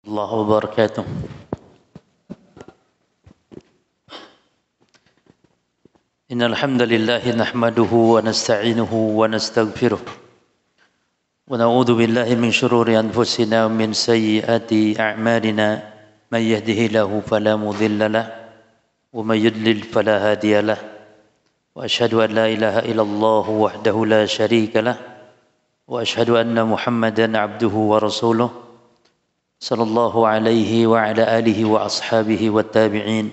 الله وبركاته. إن الحمد لله نحمده ونستعينه ونستغفره ونعوذ بالله من شرور أنفسنا ومن سيئات أعمالنا من يهده الله فلا مضل له ومن يضلل فلا هادي له وأشهد أن لا إله إلا الله وحده لا شريك له وأشهد أن محمدا عبده ورسوله صلى الله عليه وعلى آله وأصحابه والتابعين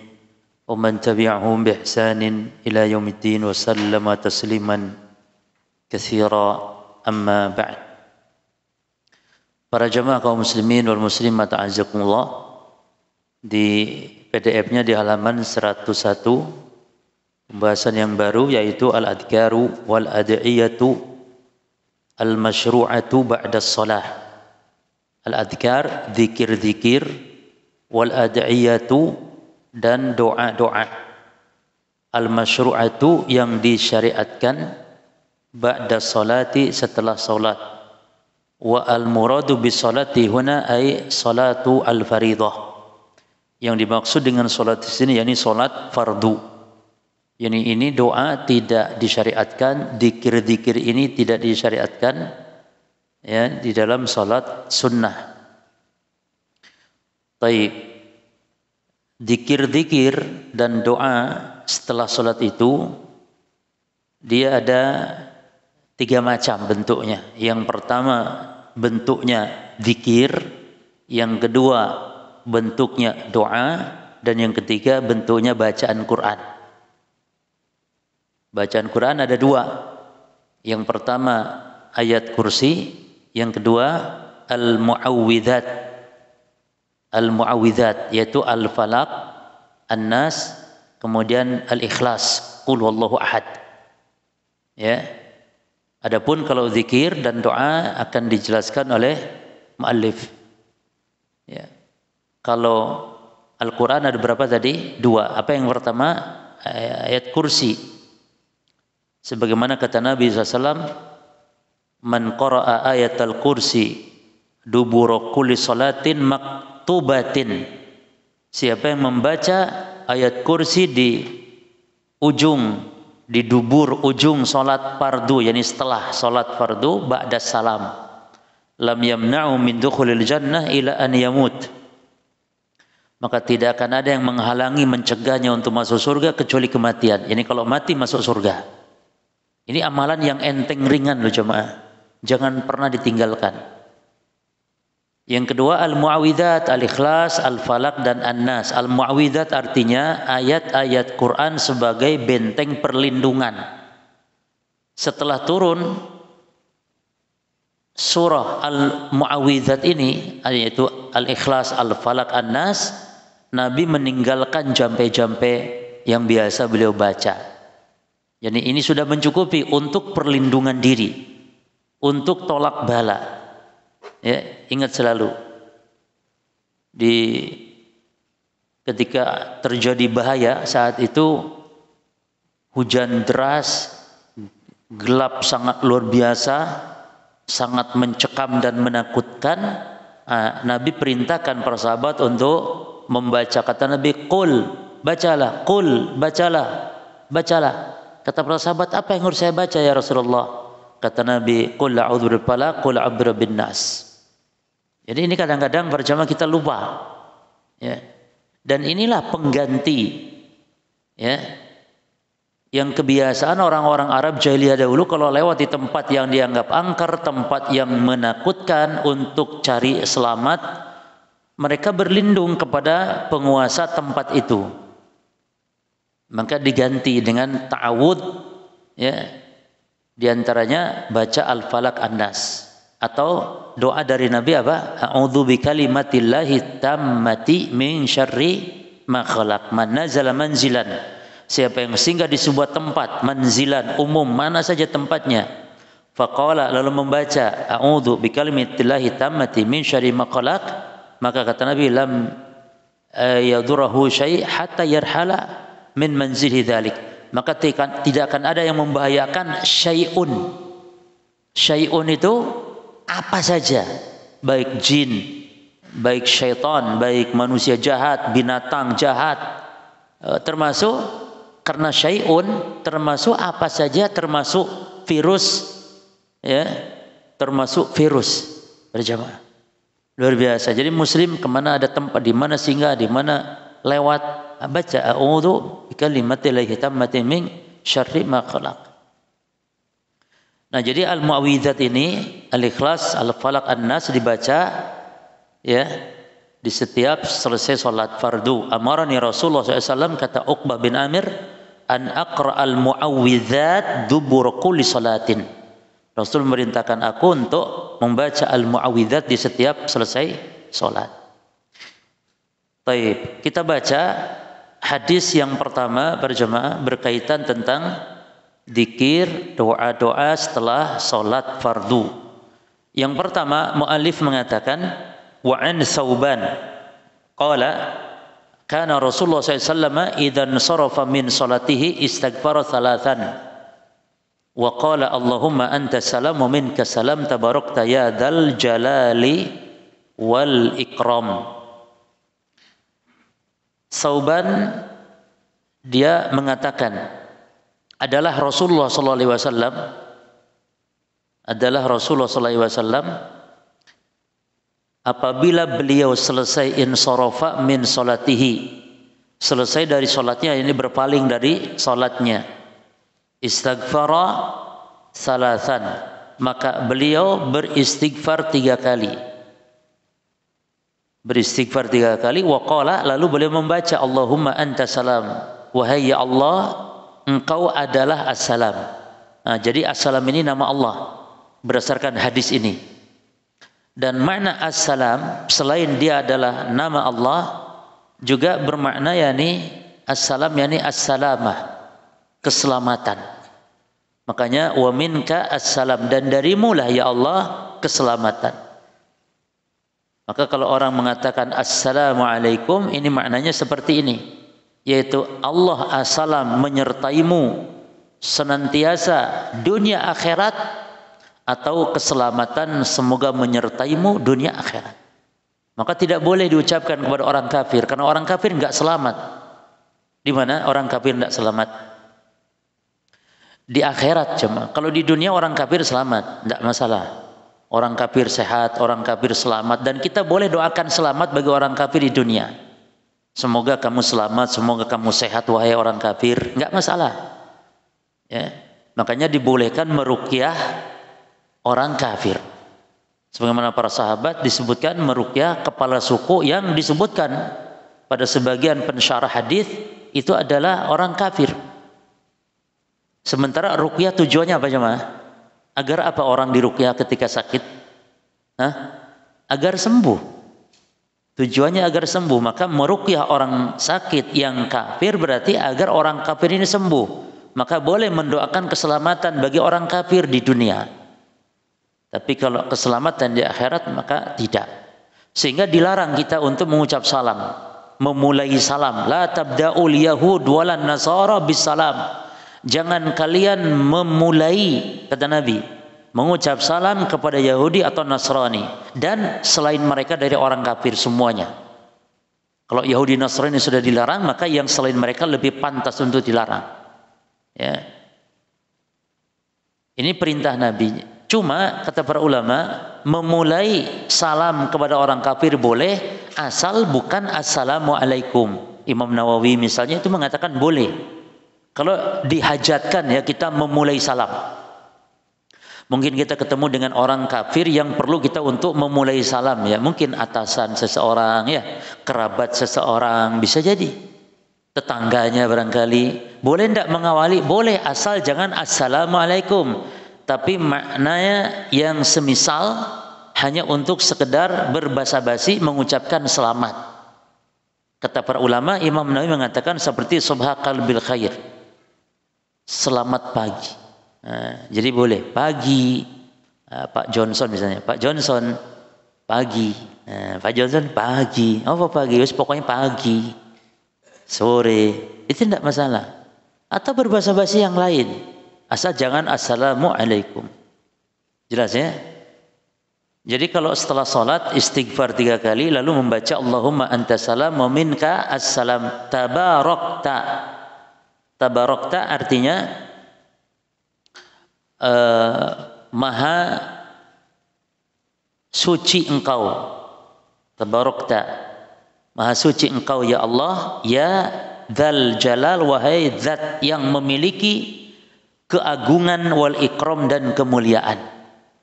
ومن تبعهم بإحسان إلى يوم الدين وسلم تسليما كثيرا أما بعد. Para jemaah kaum muslimin wal muslimat a'azzakumullah, di PDF-nya di halaman 101 pembahasan yang baru yaitu al-adhkaru wal ad'iyatu al-masyru'atu ba'da shalah. Al-adhkar, zikir-zikir, wal ad'iyatu, dan doa-doa. Al-masyru'atu, yang disyariatkan, ba'da sholati, setelah salat. Wa al-muradu bis sholati huna ay salatu al-faridah. Yang dimaksud dengan salat di sini yakni salat fardu. Yani ini doa tidak disyariatkan, zikir-zikir ini tidak disyariatkan ya di dalam salat sunnah. Baik, zikir-zikir dan doa setelah salat itu dia ada 3 macam bentuknya. Yang pertama bentuknya zikir, yang kedua bentuknya doa, dan yang ketiga bentuknya bacaan Quran. Bacaan Quran ada 2. Yang pertama ayat kursi, yang kedua al-mu'awwidzat. Al-mu'awwidzat yaitu al-falaq, an-nas, kemudian al-ikhlas, qul huwallahu ahad. Ya. Adapun kalau zikir dan doa akan dijelaskan oleh muallif. Ya. Kalau Al-Qur'an ada berapa tadi? 2. Apa yang pertama? Ayat kursi. Sebagaimana kata Nabi SAW, man qara'a ayatal kursi dubura kulli salatin maktubatin. Siapa yang membaca ayat kursi di ujung, di dubur ujung salat fardu, yakni setelah salat fardu, ba'da salam, lam yamna'u min dukhulil jannah ila an yamut. Maka tidak akan ada yang menghalangi, mencegahnya untuk masuk surga kecuali kematian. Yani kalau mati masuk surga. Ini amalan yang enteng ringan loh jemaah. Jangan pernah ditinggalkan. Yang kedua al-mu'awwidzat, al-ikhlas, al-falaq, dan an-nas. Al-mu'awwidzat artinya ayat-ayat Quran sebagai benteng perlindungan. Setelah turun surah al-mu'awwidzat ini, yaitu al-ikhlas, al-falaq, an-nas, Nabi meninggalkan jampe-jampe yang biasa beliau baca. Jadi ini sudah mencukupi untuk perlindungan diri, untuk tolak bala. Ya, ingat selalu ketika terjadi bahaya saat itu, hujan deras, gelap sangat luar biasa, sangat mencekam dan menakutkan. Nabi perintahkan para sahabat untuk membaca. Kata Nabi, qul, bacalah, qul, bacalah, bacalah. Kata para sahabat, apa yang harus saya baca ya Rasulullah? Kata Nabi, qul a'udzu birabbil falaq, qul a'udzu birabbin nas. Jadi ini kadang-kadang para jamaah kita lupa. Ya. Dan inilah pengganti ya yang kebiasaan orang-orang Arab jahiliyah dahulu kalau lewat di tempat yang dianggap angker, tempat yang menakutkan, untuk cari selamat, mereka berlindung kepada penguasa tempat itu. Maka diganti dengan ta'awud, ya. Di antaranya baca al-falaq, an-nas, atau doa dari Nabi apa? A'udzu bikalimatillahi tammati min syarri ma khalaq. Man nazala manzilan. Siapa yang singgah di sebuah tempat, manzilan umum, mana saja tempatnya. Faqala, lalu membaca a'udzu bikalimatillahi tammati min syarri ma khalaq, maka kata Nabi, lam yadurruhu syai' hatta yarhala min manzilhi dzalik. Maka tidak akan ada yang membahayakan syai'un. Syai'un itu apa saja, baik jin, baik syaitan, baik manusia jahat, binatang jahat, termasuk karena syai'un, termasuk apa saja, termasuk virus, ya, termasuk virus. Berjamaah luar biasa. Jadi muslim kemana ada tempat, di mana singgah, di mana lewat, baca a'udzu bikalimatillahi tammati min syarri ma khalaq. Nah, jadi al-mu'awwidzat ini, al-ikhlas, al-falaq, an-nas dibaca ya di setiap selesai salat fardu. Amarani Rasulullah SAW, kata Uqbah bin Amir, an aqra al-mu'awwidzat dubur kulli salatin. Rasul memerintahkan aku untuk membaca al-mu'awwidzat di setiap selesai salat. Baik, kita baca hadis yang pertama berjamaah berkaitan tentang dzikir, doa-doa setelah salat fardu. Yang pertama, muallif mengatakan wa an Tsauban qala kana Rasulullah SAW idzan sarafa min salatihi istaghfara thalathan wa qala Allahumma anta salam wa minka salam tabarakta ya dzal jalali wal ikram. Tsauban dia mengatakan adalah Rasulullah SAW apabila beliau selesai insarafa min salatihi, selesai dari salatnya, ini berpaling dari salatnya, istaghfara salasan, maka beliau beristighfar 3 kali. Beristighfar 3 kali, wa qala, lalu beliau membaca Allahumma anta salam, wahai ya Allah, engkau adalah as-salam. Nah, jadi as-salam ini nama Allah berdasarkan hadis ini. Dan makna as-salam selain dia adalah nama Allah, juga bermakna yakni as-salam yakni as-salamah, keselamatan. Makanya wa minka as-salam, dan darimu lah ya Allah keselamatan. Maka kalau orang mengatakan assalamualaikum, ini maknanya seperti ini, yaitu Allah as-salam menyertaimu senantiasa dunia akhirat, atau keselamatan semoga menyertaimu dunia akhirat. Maka tidak boleh diucapkan kepada orang kafir, karena orang kafir enggak selamat. Di mana orang kafir enggak selamat? Di akhirat cuma. Kalau di dunia orang kafir selamat, enggak masalah. Orang kafir sehat, orang kafir selamat, dan kita boleh doakan selamat bagi orang kafir di dunia. Semoga kamu selamat, semoga kamu sehat wahai orang kafir, enggak masalah. Ya. Makanya dibolehkan meruqyah orang kafir. Sebagaimana para sahabat disebutkan meruqyah kepala suku yang disebutkan pada sebagian pensyarah hadis itu adalah orang kafir. Sementara ruqyah tujuannya apa jemaah? Agar apa orang diruqyah ketika sakit? Agar sembuh. Tujuannya agar sembuh. Maka meruqyah orang sakit yang kafir berarti agar orang kafir ini sembuh. Maka boleh mendoakan keselamatan bagi orang kafir di dunia. Tapi kalau keselamatan di akhirat maka tidak. Sehingga dilarang kita untuk mengucap salam, memulai salam. La tabda'ul yahud walan nasara bisalam. Jangan kalian memulai, kata Nabi, mengucap salam kepada Yahudi atau Nasrani dan selain mereka dari orang kafir semuanya. Kalau Yahudi Nasrani sudah dilarang, maka yang selain mereka lebih pantas untuk dilarang. Ya. Ini perintah Nabi. Cuma kata para ulama, memulai salam kepada orang kafir boleh, asal bukan assalamualaikum. Imam Nawawi misalnya itu mengatakan boleh. Kalau dihajatkan ya kita memulai salam. Mungkin kita ketemu dengan orang kafir yang perlu kita untuk memulai salam ya. Mungkin atasan seseorang ya, kerabat seseorang, bisa jadi. Tetangganya barangkali. Boleh tidak mengawali? Boleh, asal jangan assalamualaikum. Tapi maknanya yang semisal hanya untuk sekedar berbasa-basi mengucapkan selamat. Kata para ulama, Imam Nawawi mengatakan seperti subhakal bil khair. Selamat pagi. Nah, jadi boleh pagi. Pak Johnson misalnya, Pak Johnson pagi. Nah, Pak Johnson pagi. Apa pagi? Pokoknya pagi, sore, itu tidak masalah. Atau berbahasa-basi yang lain. Asal jangan assalamualaikum. Jelas ya? Jadi kalau setelah salat istighfar 3 kali lalu membaca Allahumma anta salam wa minka assalam tabarakta. Tabarakta artinya maha suci engkau. Tabarakta, maha suci engkau ya Allah, ya dzal jalal, wahai zat yang memiliki keagungan wal ikram dan kemuliaan.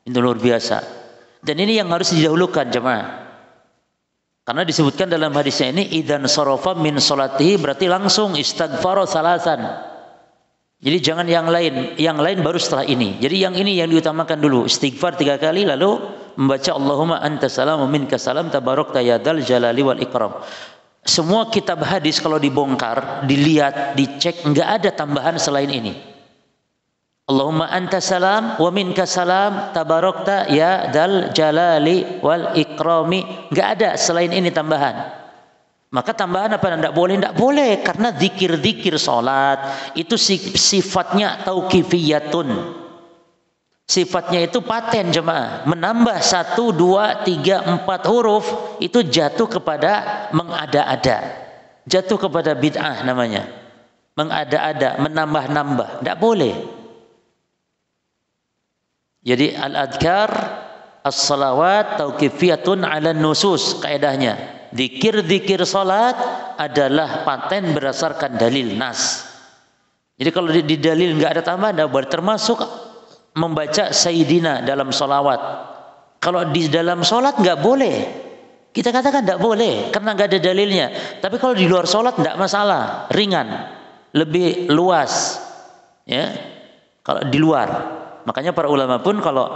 Itu luar biasa. Dan ini yang harus didahulukan jemaah. Karena disebutkan dalam hadisnya ini idzan sarafa min salatihi, berarti langsung istighfar salasan. Jadi jangan yang lain baru setelah ini. Jadi yang ini yang diutamakan dulu, istighfar 3 kali lalu membaca Allahumma anta salam wa minka salam tabarakta ya dzal jalali wal ikram. Semua kitab hadis kalau dibongkar, dilihat, dicek, enggak ada tambahan selain ini. Allahumma anta salam wa minka salam tabarakta ya dzal jalali wal ikrami, enggak ada selain ini tambahan. Maka tambahan apa? Enggak boleh, enggak boleh, karena zikir-zikir salat itu sifatnya tauqifiyatun. Sifatnya itu paten jemaah, menambah 1, 2, 3, 4 huruf itu jatuh kepada mengada-ada, jatuh kepada bid'ah namanya, mengada-ada, menambah-nambah, enggak boleh. Jadi al-adhkar as-salawat tauqifiyatun 'ala nusus, kaidahnya. Zikir-zikir salat adalah paten berdasarkan dalil nas. Jadi kalau di dalil enggak ada tambahan, enggak boleh, termasuk membaca sayyidina dalam salawat. Kalau di dalam salat enggak boleh. Kita katakan enggak boleh karena enggak ada dalilnya. Tapi kalau di luar salat enggak masalah, ringan, lebih luas. Ya. Kalau di luar. Makanya para ulama pun kalau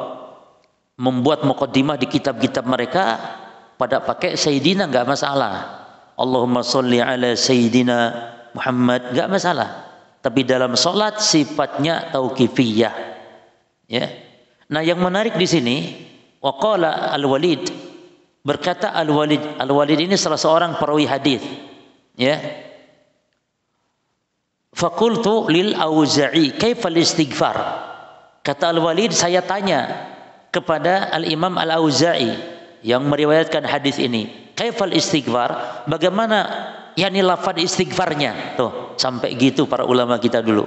membuat muqaddimah di kitab-kitab mereka pada pakai sayyidina enggak masalah. Allahumma sholli ala sayyidina Muhammad, enggak masalah. Tapi dalam salat sifatnya tauqifiyah. Ya. Nah, yang menarik di sini waqala Al-Walid, berkata Al-Walid ini salah seorang perawi hadis. Ya. Faqultu lil Auza'i kaifal istighfar. Kata Al-Walid, saya tanya kepada Al-Imam Al-Auza'i yang meriwayatkan hadis ini, kaifal istighfar, bagaimana yakni lafaz istighfarnya? Tuh, sampai gitu para ulama kita dulu.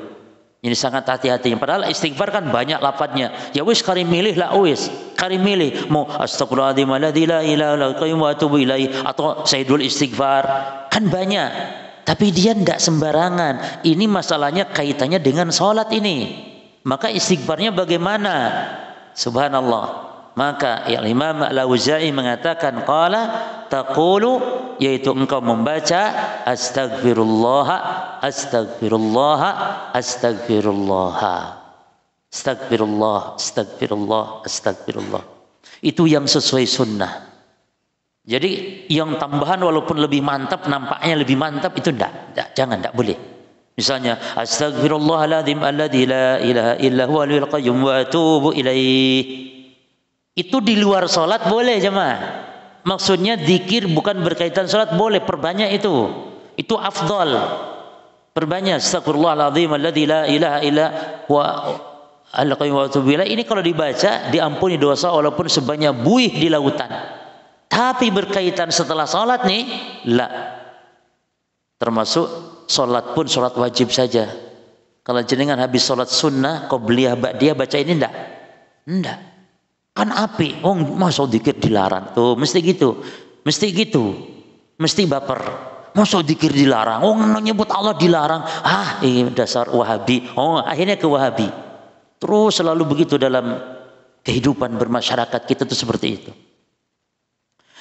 Ini sangat hati-hati. Padahal istighfar kan banyak lafadznya. Ya wis kari milih lah wis. Kari milih mau astagfirullahaladzim alladzi la ilaha illa qayyum wa atubu ilaih atau sayyidul istighfar. Kan banyak. Tapi dia tidak sembarangan. Ini masalahnya kaitannya dengan salat ini. Maka istighfarnya bagaimana? Subhanallah. Maka Imam Al-Auza'i mengatakan qala taqulu, yaitu engkau membaca astagfirullah astagfirullah astagfirullah astagfirullah astagfirullah astagfirullah. Itu yang sesuai sunnah. Jadi yang tambahan walaupun lebih mantap, nampaknya lebih mantap, itu jangan boleh. Misalnya astagfirullahaladzim alladzi la ilaha illa huwal qayyum wa atubu ilaih. Itu di luar salat boleh jemaah. Maksudnya zikir bukan berkaitan salat boleh, perbanyak itu. Itu afdal. Perbanyak astagfirullahaladzim alladzi la ilaha illa huwal qayyum wa atubu ilaih. Ini kalau dibaca diampuni dosa walaupun sebanyak buih di lautan. Tapi berkaitan setelah salat nih, la. Termasuk salat pun salat wajib saja. Kalau jenengan habis salat sunnah, qobliyah, ba'diyah baca ini enggak? Enggak. Kan api. Oh, masa zikir dilarang? Tuh, mesti gitu. Mesti gitu. Mesti baper. Masa zikir dilarang? Oh, nyebut Allah dilarang. Ah, ini dasar Wahabi. Oh, akhirnya ke Wahabi. Terus selalu begitu dalam kehidupan bermasyarakat kita tuh seperti itu.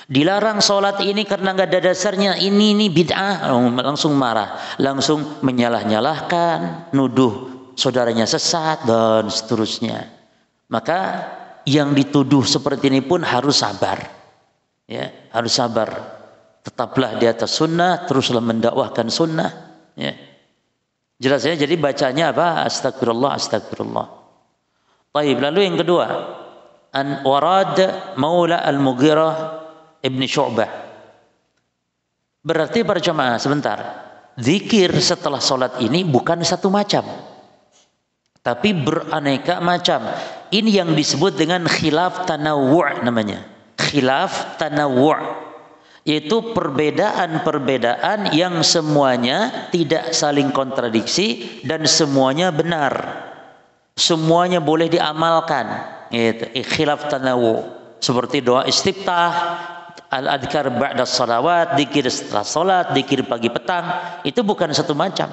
Dilarang sholat ini karena nggak ada dasarnya, ini bid'ah, langsung marah, langsung menyalah-nyalahkan, nuduh saudaranya sesat dan seterusnya. Maka yang dituduh seperti ini pun harus sabar, ya, harus sabar. Tetaplah di atas sunnah, teruslah mendakwahkan sunnah. Ya. Jelas ya. Jadi bacanya apa? Astagfirullah, astagfirullah. Baik. Lalu yang kedua, an warad Maula Al-Mughirah Ibn Syu'bah. Berarti para jemaah sebentar, zikir setelah sholat ini bukan satu macam, tapi beraneka macam. Ini yang disebut dengan khilaf tanawwu' namanya. Khilaf tanawwu', yaitu perbedaan-perbedaan yang semuanya tidak saling kontradiksi dan semuanya benar. Semuanya boleh diamalkan. Itu khilaf tanawwu'. Seperti doa istiftah, al-adhkar ba'da salawat, zikir setelah salat, zikir pagi petang, itu bukan satu macam.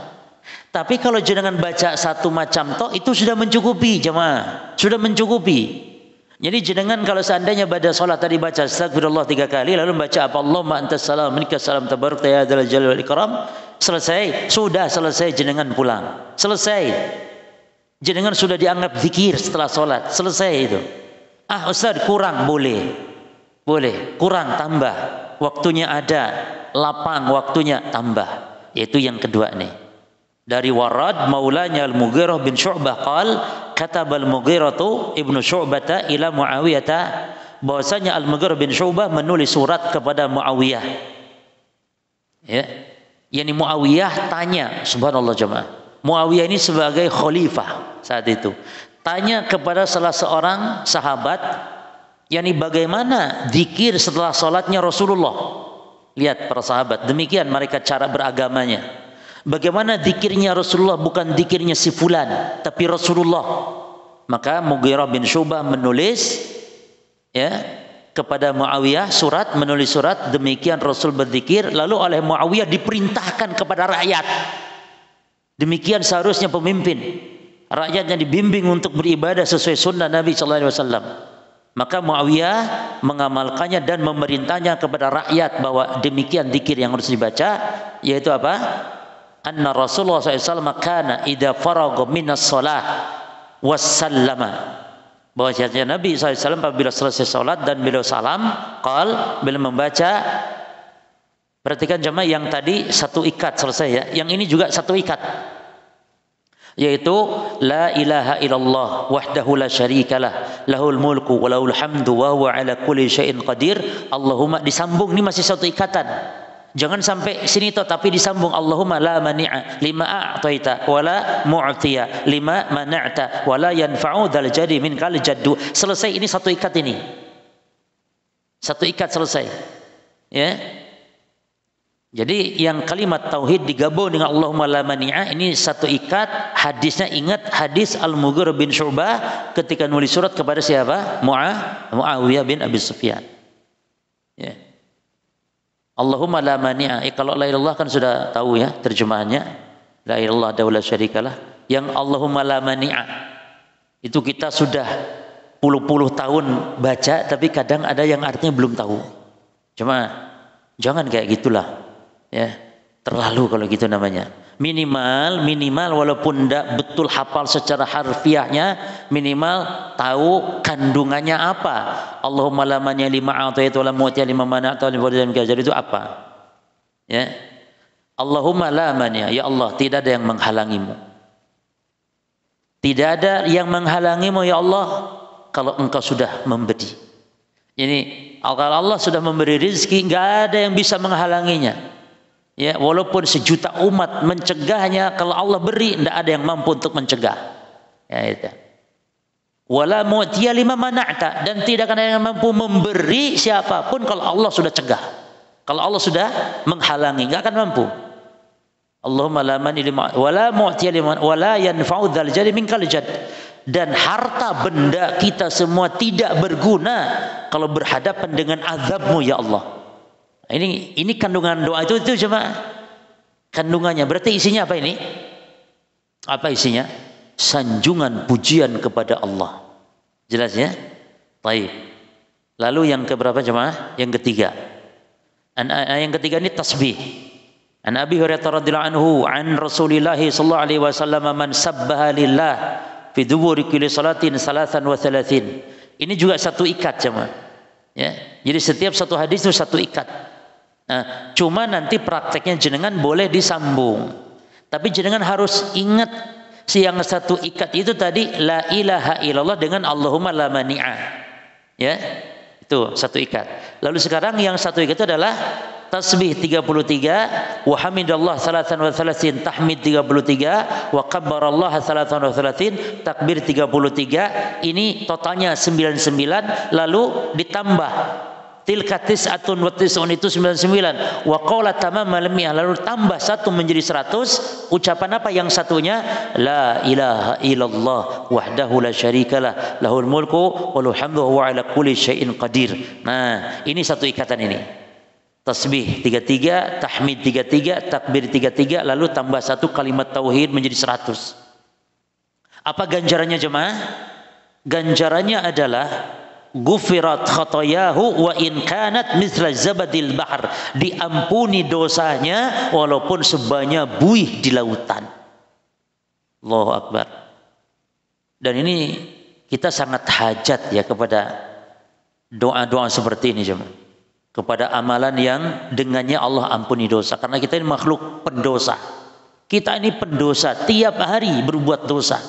Tapi kalau jenengan baca satu macam toh itu sudah mencukupi jemaah, sudah mencukupi. Jadi jenengan kalau seandainya pada salat tadi baca astagfirullah 3 kali lalu baca apa Allahumma antas salam minkas salam tabarak ya dzal jalali wal ikram, selesai, sudah selesai jenengan pulang. Selesai. Jenengan sudah dianggap zikir setelah salat, selesai itu. Ah Ustaz kurang, boleh. Boleh, kurang tambah. Waktunya ada, lapang waktunya tambah. Itu yang kedua nih. Dari Warad maulanya Al-Mughirah bin Syu'bah qal kataba Al-Mughirah ibnu Syu'bah ila Muawiyah, bahwasanya Al-Mughirah bin Syu'bah menulis surat kepada Muawiyah. Ya. Yani Muawiyah tanya, subhanallah jemaah. Muawiyah ini sebagai khalifah saat itu. Tanya kepada salah seorang sahabat, yani bagaimana zikir setelah salatnya Rasulullah. Lihat para sahabat, demikian mereka cara beragamanya. Bagaimana zikirnya Rasulullah, bukan zikirnya si fulan, tapi Rasulullah. Maka Mughirah bin Syu'bah menulis ya kepada Muawiyah surat, menulis surat demikian Rasul berzikir, lalu oleh Muawiyah diperintahkan kepada rakyat. Demikian seharusnya pemimpin. Rakyatnya dibimbing untuk beribadah sesuai sunnah Nabi sallallahu alaihi wasallam. Maka Muawiyah mengamalkannya dan memerintahnya kepada rakyat bahwa demikian zikir yang harus dibaca, yaitu apa? Anna Rasulullah SAW kana idza faragha minas shalah wassallama, bahwasanya Nabi SAW apabila selesai salat dan beliau salam, qal, beliau membaca, perhatikan jemaah yang tadi satu ikat selesai ya, yang ini juga satu ikat, yaitu la ilaha illallah wahdahu la syarikalah lahul mulku wa lahul hamdu wa huwa ala kulli syai'in qadir. Allahumma, disambung, ini masih satu ikatan. Jangan sampai sini toh tapi disambung, Allahumma la mani'a lima a'taita wa la mu'tiya lima mana'ta wa la yanfa'u dzal jadi minkal jaddu. Selesai, ini satu ikat ini. Satu ikat selesai. Ya. Jadi yang kalimat tauhid digabung dengan Allahumma la mani'a, ini satu ikat. Hadisnya ingat hadis Al-Mughirah bin Syu'bah ketika nulis surat kepada siapa? Muawiyah bin Abi Sufyan. Ya. Allahumma la mani'a. Kalau la ilallah kan sudah tahu ya terjemahannya. La ilallah daulah syarikalah. Yang Allahumma la mani'a itu kita sudah puluh-puluh tahun baca, tapi kadang ada yang artinya belum tahu. Cuma jangan kayak gitulah. Ya, terlalu kalau gitu namanya. Minimal walaupun tidak betul hafal secara harfiahnya, minimal tahu kandungannya apa. Allahumma la mani'a lima a'taita wa la mu'tiya lima mana'ta wa la yanfa'u itu apa? Ya. Allahumma la mani'a, ya Allah, tidak ada yang menghalangimu. Tidak ada yang menghalangimu ya Allah kalau engkau sudah memberi. Jadi kalau Allah sudah memberi rezeki, enggak ada yang bisa menghalanginya. Ya, walaupun sejuta umat mencegahnya, kalau Allah beri, tidak ada yang mampu untuk mencegah. Ya itu. Wala mu'tiya lima mana'ta, dan tidak ada yang mampu memberi siapapun kalau Allah sudah cegah. Kalau Allah sudah menghalangi, enggak akan mampu. Allahumma la mani lima wala mu'tiya lima wala yanfa'u dzal jadi minkal jadd. Dan harta benda kita semua tidak berguna kalau berhadapan dengan azab-Mu ya Allah. Ini kandungan doa itu cuma kandungannya. Berarti isinya apa ini? Apa isinya? Sanjungan pujian kepada Allah. Jelas ya? Baik. Lalu yang keberapa jemaah? Yang ketiga. Yang ketiga ini tasbih. An Abi Hurairah radhiyallahu anhu an Rasulillah sallallahu alaihi wasallam man sabbaha lillah fi duburi kulli salatin 33. Ini juga satu ikat jemaah. Ya. Jadi setiap satu hadis itu satu ikat. Nah, cuma nanti prakteknya jenengan boleh disambung. Tapi jenengan harus ingat yang satu ikat itu tadi la ilaha illallah dengan Allahumma la mani'a. Ya. Itu satu ikat. Lalu sekarang yang satu ikat itu adalah tasbih 33, wa hamidallah salatan wa salasin, tahmid 33, wa kabbarallaha salatan wa salasin, takbir 33. Ini totalnya 99, lalu ditambah tilka tis'atun wa tis'un, itu 99, wa qala tamama lamiyah, lalu tambah satu menjadi 100. Ucapan apa yang satunya? La ilaha illallah wahdahu la syarikalah lahul mulku wa lahul hamdu wa ala kulli syai'in qadir. Nah, ini satu ikatan ini. Tasbih 33, tahmid 33, takbir 33, lalu tambah satu kalimat tauhid menjadi 100. Apa ganjarannya jemaah? Ganjarannya adalah gufirat khotoyahu wa in kanat mithla zabadil bahr, diampuni dosanya walaupun sebanyak buih di lautan. Allahu Akbar. Dan ini kita sangat hajat ya kepada doa-doa seperti ini jemaah, kepada amalan yang dengannya Allah ampuni dosa, karena kita ini makhluk pendosa. Kita ini pendosa, tiap hari berbuat dosa.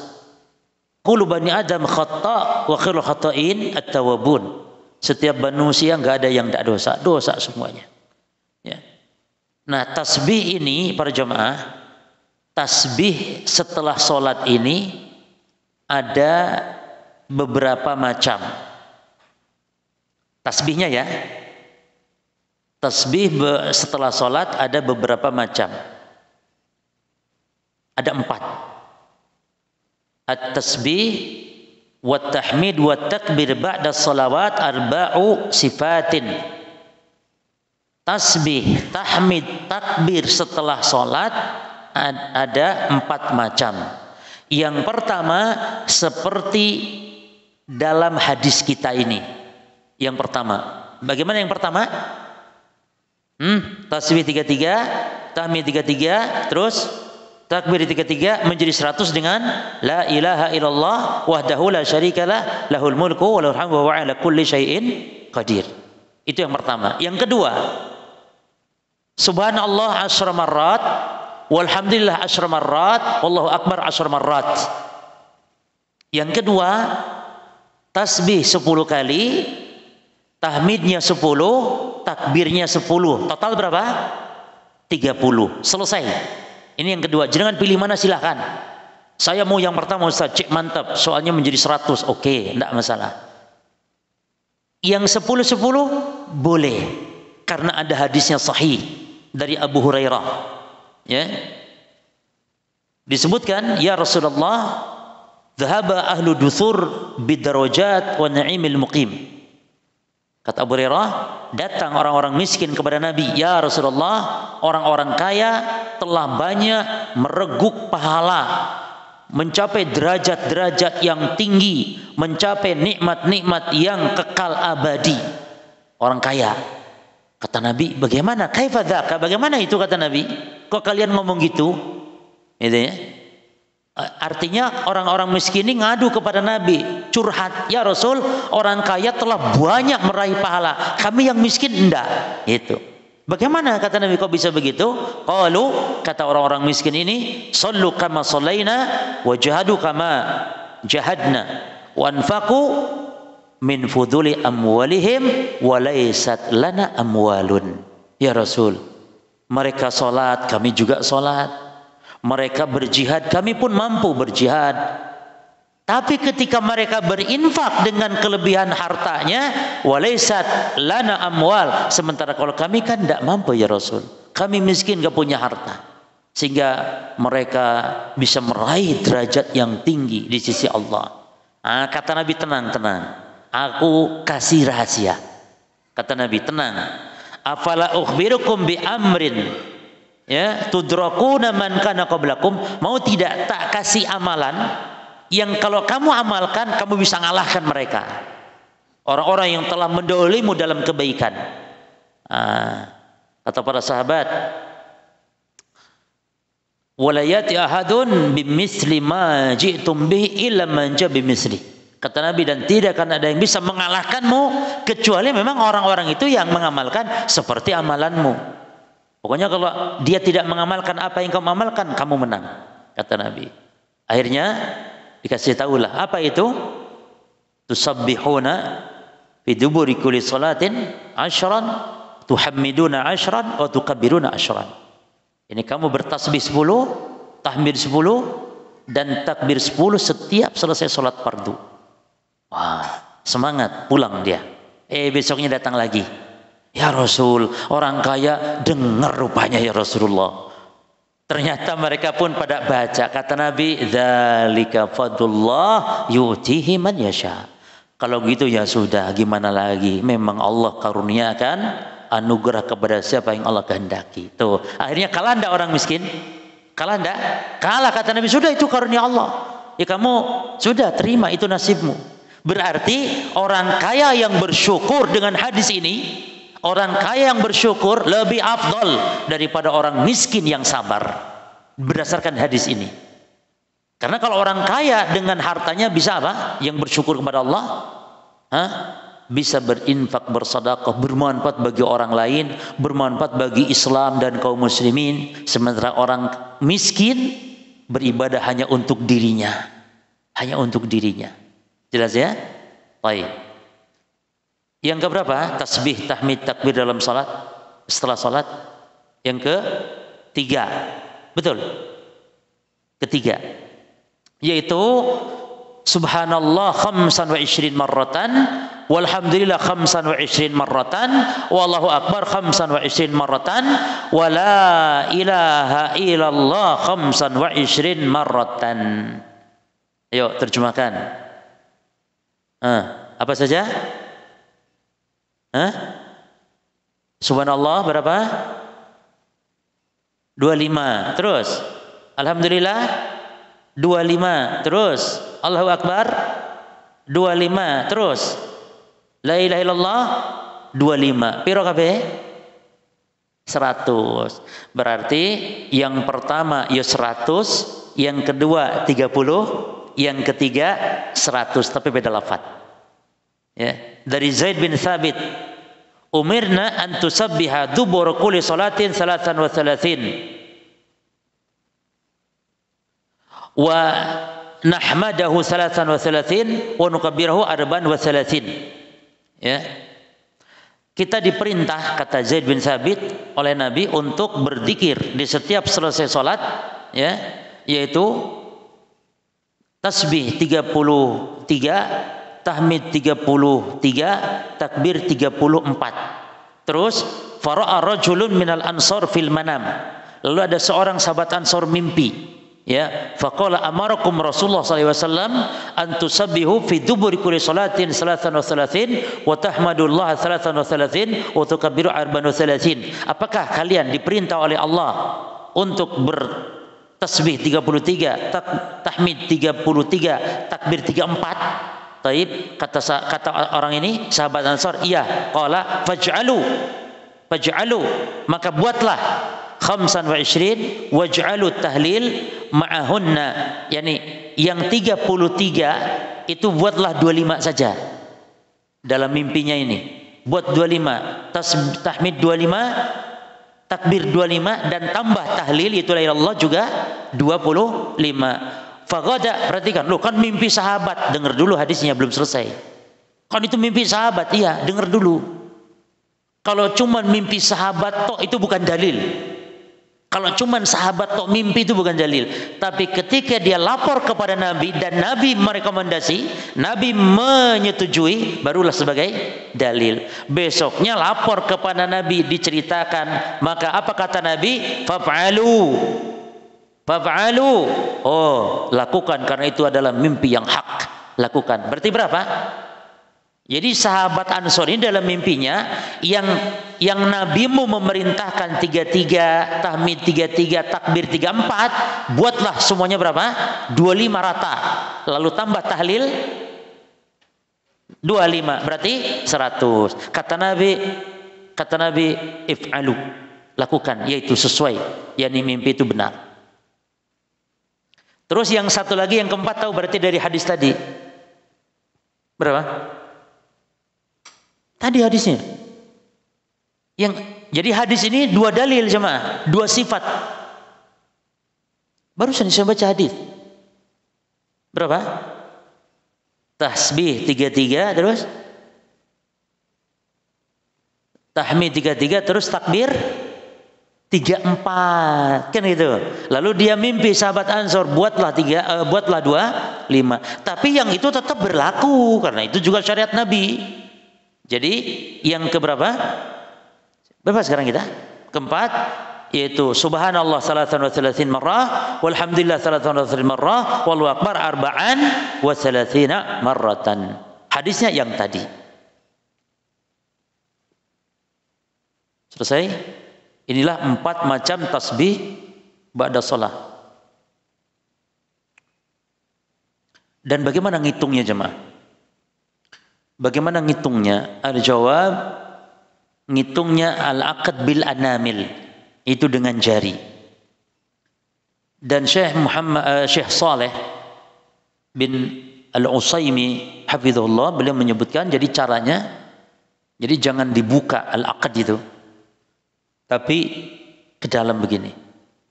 Kullu bani Adam khata' wa khairul khata'in at-tawwabun. Setiap manusia enggak ada yang tidak dosa, dosa semuanya. Ya. Nah, tasbih ini para jemaah, tasbih setelah sholat ini ada beberapa macam. Tasbihnya ya. Tasbih setelah sholat ada beberapa macam. Ada 4. At-tasbih wa tahmid wa takbir ba'da salawat arba'u sifatin. Tasbih, tahmid, takbir setelah salat ada 4 macam. Yang pertama seperti dalam hadis kita ini. Yang pertama, bagaimana yang pertama? Tasbih 33, tahmid 33, terus takbir 33 menjadi 100 dengan la ilaha illallah wahdahu la syarikalah lahul mulku wa lahul hamdu wa ala kulli syai'in qadir. Itu yang pertama. Yang kedua, subhanallah 10 marrat, walhamdulillah 10 marrat, wallahu akbar 10 marrat. Yang kedua, tasbih 10 kali, tahmidnya 10, takbirnya 10. Total berapa? 30. Selesai. Ini yang kedua. Jangan pilih mana, silahkan. Saya mau yang pertama Ustaz, cek mantap, soalnya menjadi 100. Oke, enggak masalah. Yang 10-10 boleh, karena ada hadisnya sahih dari Abu Hurairah. Ya. Disebutkan, ya Rasulullah, dhahaba ahlu duthur bidarajat wa na'imil muqim. Kata Abu Hurairah, datang orang-orang miskin kepada Nabi, ya Rasulullah, orang-orang kaya telah banyak mereguk pahala, mencapai derajat-derajat yang tinggi, mencapai nikmat-nikmat yang kekal abadi. Orang kaya. Kata Nabi, bagaimana? Kaifa dzaka? Bagaimana itu, kata Nabi? Kok kalian ngomong gitu? Gitu ya. Artinya orang-orang miskin ini ngadu kepada Nabi, curhat, ya Rasul, orang kaya telah banyak meraih pahala, kami yang miskin enggak. Itu. Bagaimana, kata Nabi, kok bisa begitu? Qalu, kata orang-orang miskin ini, sallu kama sallaina wa jahadu kama jahadna wa anfaqu min fuduli amwalihim wa laysat lana amwalun. Ya Rasul, mereka salat, kami juga salat. Mereka berjihad, kami pun mampu berjihad. Tapi ketika mereka berinfak dengan kelebihan hartanya, walaysat lana amwal, sementara kalau kami kan tidak mampu ya Rasul, kami miskin, gak punya harta, sehingga mereka bisa meraih derajat yang tinggi di sisi Allah. Kata Nabi, tenang, aku kasih rahasia. Kata Nabi, tenang. Afala ukhbirukum bi amrin, ya, tudrakuna man kana qablakum, mau tidak tak kasih amalan yang kalau kamu amalkan kamu bisa ngalahkan mereka, orang-orang yang telah mendahulumu dalam kebaikan. Kata para sahabat, wala yati ahadun bimithli ma ji'tum bihi illa man ja bimithli. Kata Nabi, dan tidak akan ada yang bisa mengalahkanmu kecuali memang orang-orang itu yang mengamalkan seperti amalanmu. Pokoknya kalau dia tidak mengamalkan apa yang kamu amalkan, kamu menang, kata Nabi. Akhirnya dikasih tahulah apa itu? Tusabbihuna fi duburi kulli salatin 10, tuhammiduna ashran wa tukabbiruna ashran. Ini kamu bertasbih 10, tahmid 10 dan takbir 10 setiap selesai sholat fardu. Wah, semangat, pulang dia. Besoknya datang lagi. Ya Rasul, orang kaya dengar rupanya ya Rasulullah. Ternyata mereka pun pada baca. Kata Nabi, dzalika fadlullah yu'tihi man yasha. Kalau gitu ya sudah, gimana lagi? Memang Allah karuniakan anugerah kepada siapa yang Allah kehendaki. Tuh, akhirnya kalah ndak orang miskin? Kalah ndak? Kalah, kata Nabi, sudah itu karunia Allah. Ya kamu sudah terima, itu nasibmu. Berarti orang kaya yang bersyukur dengan hadis ini, orang kaya yang bersyukur lebih afdal daripada orang miskin yang sabar. Berdasarkan hadis ini. Karena kalau orang kaya dengan hartanya bisa apa? Yang bersyukur kepada Allah, bisa berinfak, bersedekah, bermanfaat bagi orang lain, bermanfaat bagi Islam dan kaum muslimin. Sementara orang miskin beribadah hanya untuk dirinya. Hanya untuk dirinya. Jelas ya? Baik. Yang keberapa? Tasbih, tahmid, takbir dalam salat, setelah salat. Yang ketiga. Betul? Ketiga. Yaitu subhanallah 25 marratan, walhamdulillah 25 marratan, wallahu akbar 25 marratan, wala ilaha illallah 25 marratan. Ayo terjemahkan. Apa saja? Subhanallah berapa? 25. Terus alhamdulillah 25. Terus Allahu akbar 25. Terus la ilaha illallah 25. Piro kabeh? 100. Berarti yang pertama ya 100, yang kedua 30, yang ketiga 100, tapi beda lafaz. Ya, dari Zaid bin Thabit, umirna an tusabbiha dubur kulli salatin 33 wa nahmadahu 33 wa nukabbirahu 34. Ya. Kita diperintah, kata Zaid bin Thabit, oleh Nabi untuk berzikir di setiap selesai salat, ya, yaitu tasbih 33, tahmid 33, takbir 34. Terus fara'a rajulun minal ansar fil manam. Lalu ada seorang sahabat Ansor mimpi, ya, faqala amarakum Rasulullah sallallahu alaihi wasallam an tusabbihu fi duburi kulli salatin 33 wa tahmadullah 33 wa tukabbiru 34. Apakah kalian diperintah oleh Allah untuk bertasbih 33, tahmid 33, takbir 34? Taib, kata orang ini, sahabat Ansar, iya. Qala faj'alu, maka buatlah 25 waj'alu tahlil ma'ahunna, yani yang 33 itu buatlah 25 saja. Dalam mimpinya ini buat 25, tahmid 25, takbir 25, dan tambah tahlil itu la ilaha illallah juga 25. Faghada, perhatikan, loh kan mimpi sahabat, dengar dulu hadisnya belum selesai. Kan itu mimpi sahabat, iya, dengar dulu. Kalau cuman mimpi sahabat tok itu bukan dalil. Kalau cuman sahabat tok mimpi itu bukan dalil. Tapi ketika dia lapor kepada Nabi dan Nabi merekomendasi, Nabi menyetujui, barulah sebagai dalil. Besoknya lapor kepada Nabi, diceritakan, maka apa kata Nabi? Faf'alu, oh lakukan, karena itu adalah mimpi yang hak, lakukan. Berarti berapa? Jadi sahabat Ansor ini dalam mimpinya yang Nabimu memerintahkan 33, tahmid 33, takbir 34, buatlah semuanya berapa? 25 rata. Lalu tambah tahlil 25, berarti 100. Kata Nabi if'alu, lakukan, yaitu sesuai, yakni mimpi itu benar. Terus yang satu lagi, yang keempat, tahu berarti dari hadis tadi berapa? Tadi hadisnya. Jadi hadis ini dua dalil jemaah, dua sifat. Barusan saya baca hadis. Berapa? Tasbih 33, terus tahmid 33 terus takbir 34 kan gitu. Lalu dia mimpi sahabat Ansor buatlah 25. Tapi yang itu tetap berlaku karena itu juga syariat Nabi. Jadi yang keberapa? Berapa sekarang kita? Keempat, yaitu subhanallah 33 marrah, walhamdulillah 33 marrah, wallahu akbar arba'an wa 30 marratan. Hadisnya yang tadi. Selesai? Inilah 4 macam tasbih ba'da shalah. Dan bagaimana ngitungnya jemaah? Bagaimana ngitungnya? Al-jawab, ngitungnya al-aqd bil anamil, itu dengan jari. Dan Syekh Saleh bin Al-Utsaimin hafizahullah, beliau menyebutkan jadi caranya, jadi jangan dibuka al-aqd itu, tapi ke dalam begini,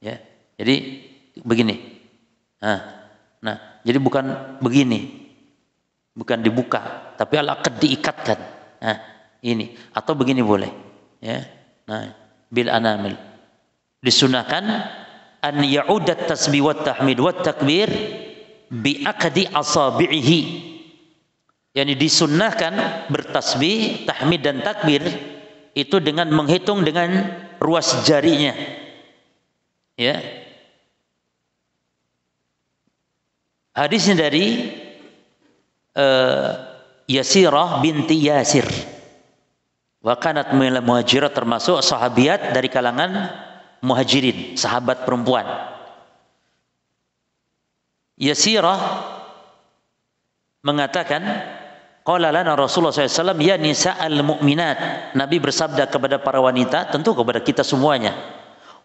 ya. Jadi begini. Nah, jadi bukan begini. Bukan dibuka, tapi al-aqd diikatkan. Nah, ini atau begini boleh, ya. Nah, bil anamil. Disunahkan an ya'udat tasbih wat tahmid wat takbir bi aqdi asabihi. Yani disunnahkan bertasbih, tahmid dan takbir itu dengan menghitung dengan ruas jarinya. Ya. Hadisnya dari Yasirah binti Yasir. Wa kanat minal muhajirat, termasuk sahabiat dari kalangan muhajirin, sahabat perempuan. Yasirah mengatakan, qala lana Rasulullah SAW, ya nisa'al mu'minat. Nabi bersabda kepada para wanita, tentu kepada kita semuanya,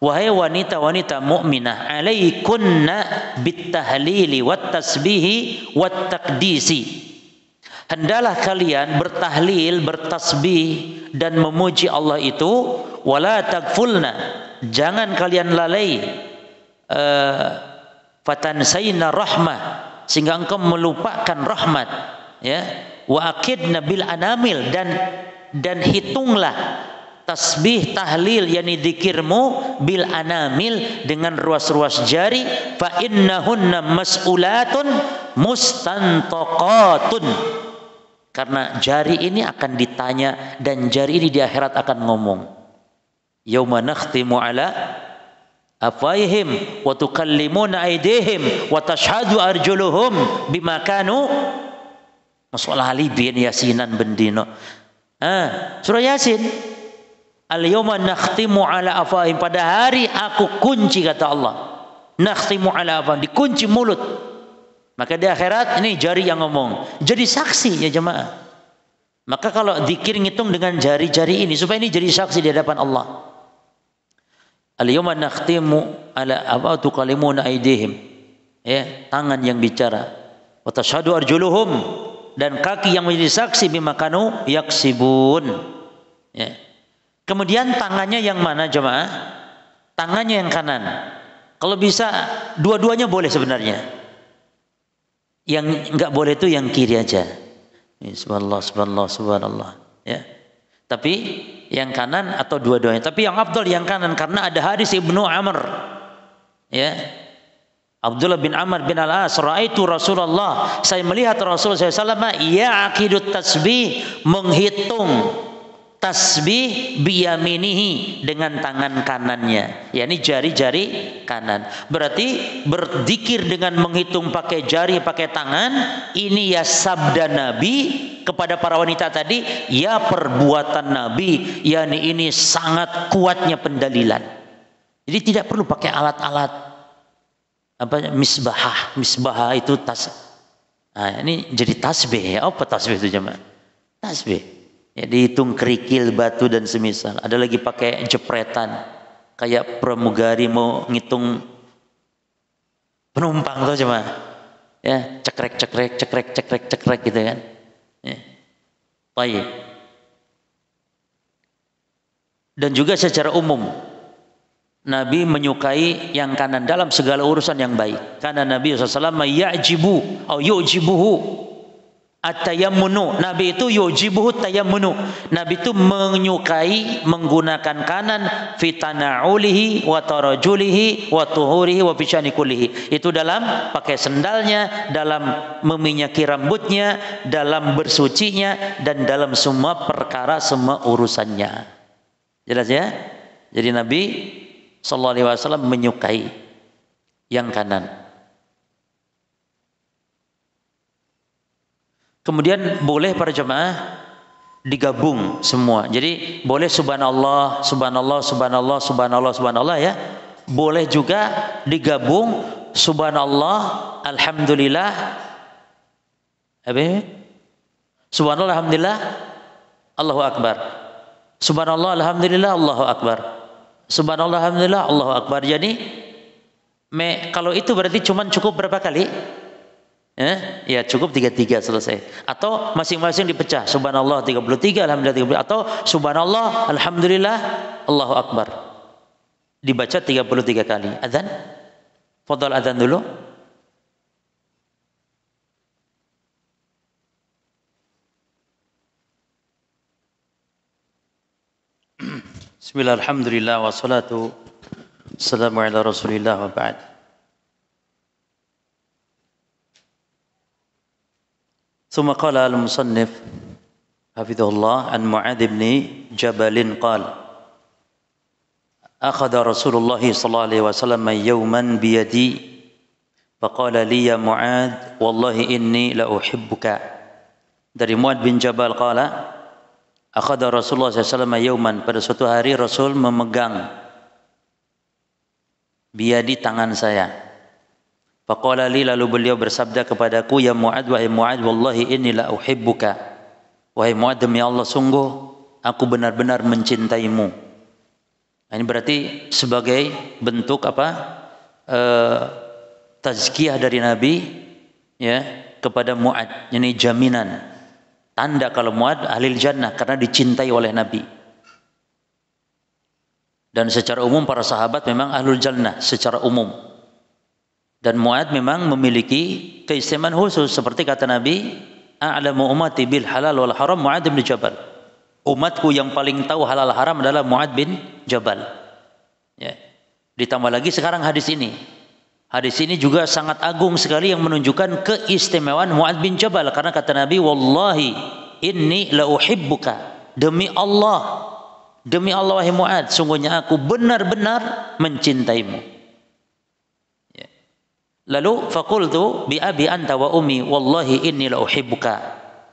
wahai wanita-wanita mukminah, alaikunna bitahlili wat tasbihi wat taqdisi. Hendaklah kalian bertahlil, bertasbih dan memuji Allah itu, wala tagfulna, jangan kalian lalai, fatansayna rahmah, sehingga engkau melupakan rahmat, ya. Wa aqidna bil anamil, dan hitunglah tasbih tahlil yakni zikirmu bil anamil dengan ruas-ruas jari, fa innahunna mas'ulatun mustantaqatun, karena jari ini akan ditanya dan jari ini di akhirat akan ngomong. Yauma nakhtimu ala afwahihim wa tukallimuna aydihim wa tashhadu arjuluhum bima kanu masalah libin yasinan bendino. Surah Yasin. Al-yawma nakhtimu ala afwahihim, pada hari aku kunci, kata Allah. Nakhtimu ala afwahihim, dikunci mulut. Maka di akhirat ini jari yang ngomong. Jadi saksi ya jemaah. Maka kalau zikir ngitung dengan jari-jari ini supaya ini jadi saksi di hadapan Allah. Al-yawma nakhtimu ala afwahihim tukallimuna aydihim. Ya, tangan yang bicara. Wa tashhadu arjuluhum, dan kaki yang menjadi saksi bima kanu yaksibun. Ya. Kemudian tangannya yang mana jemaah? Tangannya yang kanan. Kalau bisa dua-duanya boleh sebenarnya. Yang enggak boleh itu yang kiri aja. Subhanallah, subhanallah, subhanallah. Ya. Tapi yang kanan atau dua-duanya. Tapi yang afdal yang kanan, karena ada hadis Ibnu Amr. Ya. Abdullah bin Amr bin Al-As, ra'aitu Rasulullah, saya melihat Rasulullah SAW ya'aqidut tasbih, menghitung tasbih biyaminihi, dengan tangan kanannya, yakni jari-jari kanan. Berarti berzikir dengan menghitung pakai jari, pakai tangan, ini ya sabda Nabi kepada para wanita tadi, ya perbuatan Nabi, yakni ini sangat kuatnya pendalilan. Jadi tidak perlu pakai alat-alat misbah itu tas. Nah, ini jadi tasbih ya. Apa tasbih itu jemaah? Tasbih. Ya, dihitung kerikil, batu dan semisal. Ada lagi pakai jepretan, kayak pramugari mau ngitung penumpang tuh cuma, ya cekrek gitu kan. Ya. Baik. Dan juga secara umum Nabi menyukai yang kanan dalam segala urusan yang baik. Karena Nabi SAW ya'jibu atau yu'jibuhu, At-tayammunu, Nabi itu yujibuhu tayammunu. Nabi itu menyukai menggunakan kanan fi tana'ulihi wa tarajulihi wa tuhurihi wa fi kullihi. Itu dalam pakai sendalnya, dalam meminyaki rambutnya, dalam bersucinya, dan dalam semua perkara, semua urusannya. Jelas ya? Jadi Nabi sallallahu alaihi wasallam menyukai yang kanan. Kemudian boleh para jemaah digabung semua. Jadi boleh subhanallah, subhanallah, subhanallah, subhanallah, subhanallah ya. Boleh juga digabung subhanallah, alhamdulillah. Apa? Subhanallah, alhamdulillah, Allahu akbar. Subhanallah, alhamdulillah, Allahu akbar. Subhanallah, alhamdulillah, Allahu akbar. Jadi kalau itu berarti cuman cukup berapa kali? Ya cukup 33 selesai. Atau masing-masing dipecah. Subhanallah 33, alhamdulillah 33, atau subhanallah, alhamdulillah, Allahu akbar. Dibaca 33 kali. Adzan? Fadhal adzan dulu. Bismillah, alhamdulillah, wassalatu wassalamu ala rasulillah wa ba'd. ثم قال المصنف حفظه الله عن معاذ بن جبل قال أخذ رسول الله صلى الله عليه وسلم يوما بيدي فقال لي يا معاذ والله إني لأحبك. Dari Mu'adz bin Jabal qala akhadha Rasulullah SAW yauman, pada suatu hari Rasul memegang biyadi, tangan saya. Faqala li, lalu beliau bersabda kepadaku, ya Mu'adz, wahai Mu'adz, wallahi inni la uhibbuka. Wahai Mu'adz, demi Allah sungguh aku benar-benar mencintaimu. Ini berarti sebagai bentuk apa? Tazkiyah dari Nabi ya kepada Mu'adz. Ini jaminan, tanda kalau Mu'adz ahlil jannah karena dicintai oleh Nabi. Dan secara umum para sahabat memang ahlul jannah secara umum. Dan Mu'adz memang memiliki keistimewaan khusus, seperti kata Nabi, a'lamu ummati bil halal wal haram Mu'adz bin Jabal. Umatku yang paling tahu halal haram adalah Mu'adz bin Jabal. Ya. Ditambah lagi sekarang hadis ini. Hadis ini juga sangat agung sekali yang menunjukkan keistimewaan Mu'adz bin Jabal, karena kata Nabi, wallahi inni la uhibbuka. Demi Allah wahai Mu'adz, sungguhnya aku benar-benar mencintaimu. Lalu faqultu bi abi anta wa ummi wallahi inni la uhibbuka.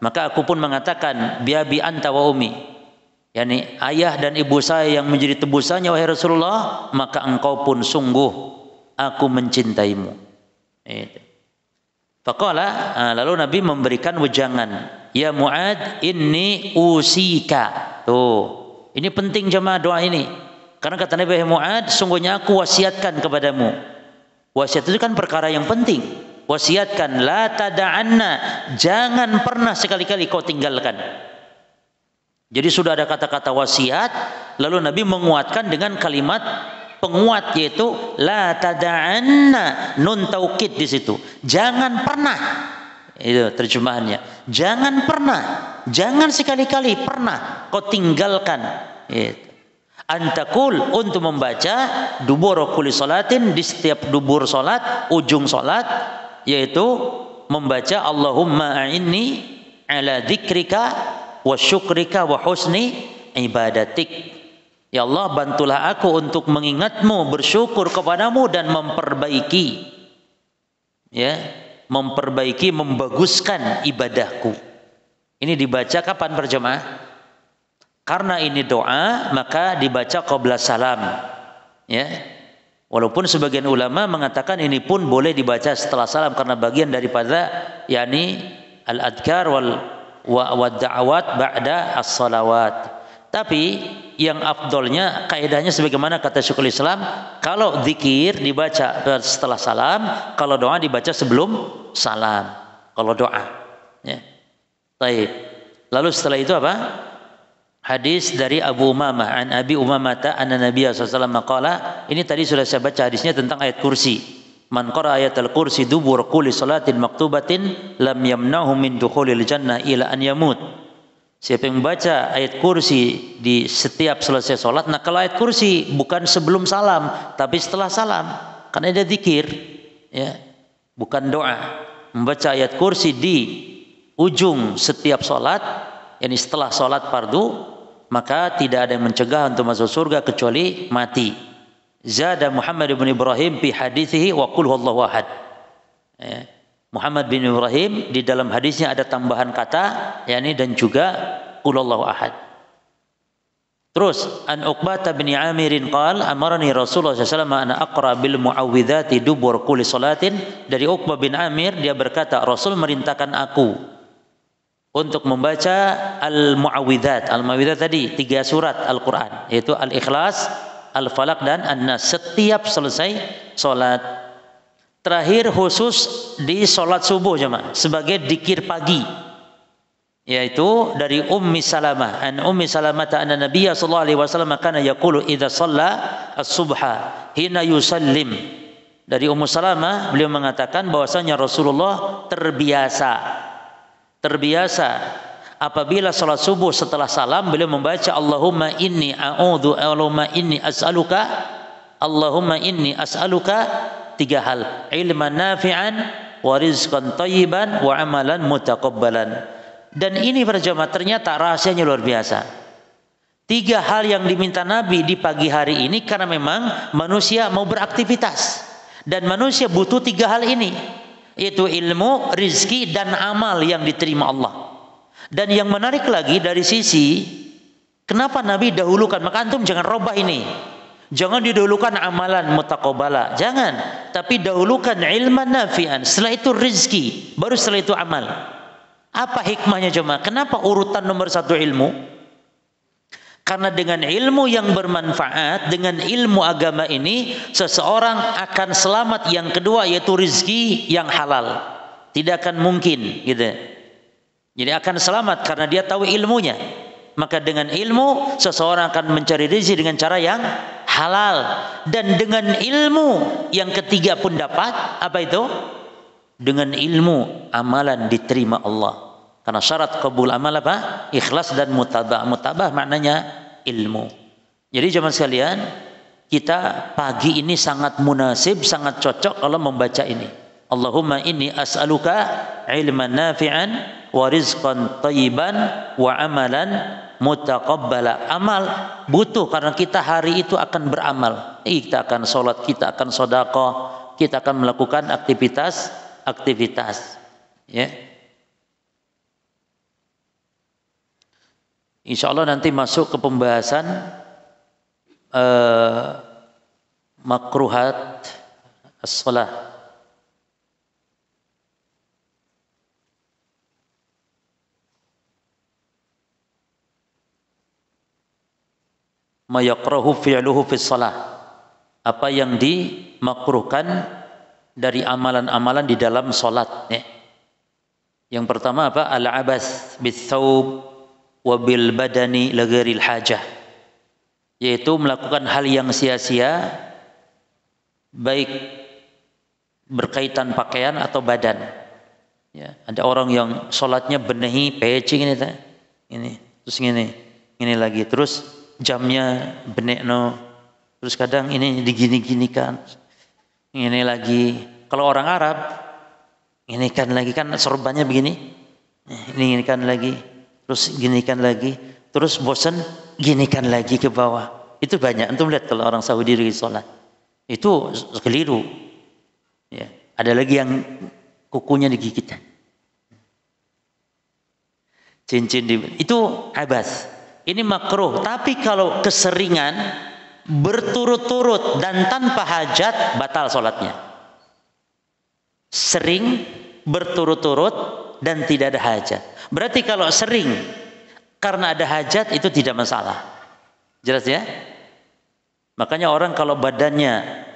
Maka aku pun mengatakan bi abi anta wa ummi, yakni ayah dan ibu saya yang menjadi tebusannya wahai Rasulullah, maka engkau pun sungguh aku mencintaimu. Faqala, lalu Nabi memberikan wejangan, ya Mu'adz inni usika. Tuh, ini penting jemaah doa ini. Karena kata Nabi, Mu'adz, sungguhnya aku wasiatkan kepadamu. Wasiat itu kan perkara yang penting. Wasiatkan, la tada'anna, jangan pernah sekali-kali kau tinggalkan. Jadi sudah ada kata-kata wasiat, lalu Nabi menguatkan dengan kalimat penguat, yaitu la tada'anna, nun taukid di situ. Jangan pernah. Itu terjemahannya. Jangan pernah, jangan sekali-kali pernah kau tinggalkan. Itu. Antakul, untuk membaca dubur kulli salatin, di setiap dubur salat, ujung salat, yaitu membaca Allahumma a'inni ala dzikrika wa syukrika wa husni ibadatik. Ya Allah, bantulah aku untuk mengingatmu, bersyukur kepadamu, dan memperbaiki, ya, memperbaiki, membaguskan ibadahku. Ini dibaca kapan berjemaah? Karena ini doa, maka dibaca qabla salam. Ya. Walaupun sebagian ulama mengatakan ini pun boleh dibaca setelah salam karena bagian daripada yakni al-adhkar wa da'awat ba'da as-salawat. Tapi yang afdolnya kaidahnya sebagaimana kata Syekhul Islam, kalau zikir dibaca setelah salam, kalau doa dibaca sebelum salam. Kalau doa, ya. Baik. Lalu setelah itu apa? Hadis dari Abu Umamah, an Abi Umamah anna Nabiya sallallahu alaihi wasallam qala, ini tadi sudah saya baca hadisnya tentang ayat kursi. Man qara ayatul kursi dubur kulli salatin maktubatin lam yamnahu min dukhulil jannah ila an yamut. Siapa yang membaca ayat kursi di setiap selesai sholat, nah kalau ayat kursi bukan sebelum salam, tapi setelah salam, karena ada zikir, ya, bukan doa. Membaca ayat kursi di ujung setiap sholat, yakni setelah sholat fardu, maka tidak ada yang mencegah untuk masuk surga kecuali mati. Zada Muhammad bin Ibrahim fi hadithihi wa qul huwallahu ahad. Ya. Muhammad bin Ibrahim di dalam hadisnya ada tambahan kata, yakni dan juga qul huwallahu ahad. Terus an Uqbah bin Amir qala amarani Rasulullah sallallahu alaihi wasallam ana aqra bil muawwidzati dubur kulli salatin. Dari Uqbah bin Amir dia berkata, Rasul merintahkan aku untuk membaca al-muawwidzat. Al-muawwidzat tadi 3 surat Al-Qur'an, yaitu Al-Ikhlas, Al-Falaq dan An-Nas setiap selesai salat. Terakhir khusus di sholat subuh jemaah sebagai dzikir pagi, yaitu dari Ummi Salamah. An Ummi Salamah anna Nabiy sallallahu alaihi wasallam kana yaqulu idza shalla as-subha hina yusallim. Dari Ummu Salamah beliau mengatakan bahwasanya Rasulullah terbiasa apabila sholat subuh setelah salam beliau membaca Allahumma inni a'udzu Allahumma inni as'aluka Allahumma inni as'aluka 3 hal, ilman nafi'an wa rizqan thayyiban wa amalan mutaqabbalan. Dan ini para jemaah ternyata rahasianya luar biasa. 3 hal yang diminta Nabi di pagi hari ini karena memang manusia mau beraktivitas dan manusia butuh 3 hal ini, yaitu ilmu, rizki dan amal yang diterima Allah. Dan yang menarik lagi dari sisi kenapa Nabi dahulukan, maka antum jangan robah ini. Jangan didahulukan amalan mutaqabbala, jangan, tapi dahulukan ilman nafi'an, setelah itu rizki, baru setelah itu amal. Apa hikmahnya jemaah? Kenapa urutan nomor 1 ilmu? Karena dengan ilmu yang bermanfaat, dengan ilmu agama ini, seseorang akan selamat. Yang kedua yaitu rizki yang halal, tidak akan mungkin gitu. Jadi akan selamat karena dia tahu ilmunya. Maka dengan ilmu seseorang akan mencari rezeki dengan cara yang halal. Dan dengan ilmu yang ketiga pun dapat apa itu? Dengan ilmu amalan diterima Allah. Karena syarat kabul amal apa? Ikhlas dan mutabah. Mutabah maknanya ilmu. Jadi jemaah sekalian, kita pagi ini sangat munasib, sangat cocok kalau membaca ini. Allahumma inni as'aluka ilman nafi'an wa rizqan thayyiban wa amalan mutaqabbala. Amal butuh karena kita hari itu akan beramal. Kita akan sholat, kita akan sedekah, kita akan melakukan aktivitas. Ya. Insya Allah nanti masuk ke pembahasan makruhat as-shalah. Ma yakrahu fi'luhu fi shalah. Apa yang dimakruhkan dari amalan-amalan di dalam salat, ya. Yang pertama apa? Al-abath bis-thawb wa bil badani li ghairil hajah. Yaitu melakukan hal yang sia-sia baik berkaitan pakaian atau badan. Ya, ada orang yang salatnya benehi pecing ini terus ini lagi, terus jamnya benekno, terus kadang ini digini-ginikan, ini lagi. Kalau orang Arab ini kan lagi, kan sorbannya begini, ini kan lagi, terus ginikan lagi, terus bosan ginikan lagi ke bawah. Itu banyak. Antum lihat kalau orang Saudi di sholat itu keliru. Ya, ada lagi yang kukunya digigit, cincin itu abas. Ini makruh, tapi kalau keseringan berturut-turut dan tanpa hajat batal sholatnya. Sering berturut-turut dan tidak ada hajat. Berarti kalau sering karena ada hajat itu tidak masalah. Jelas ya? Makanya orang kalau badannya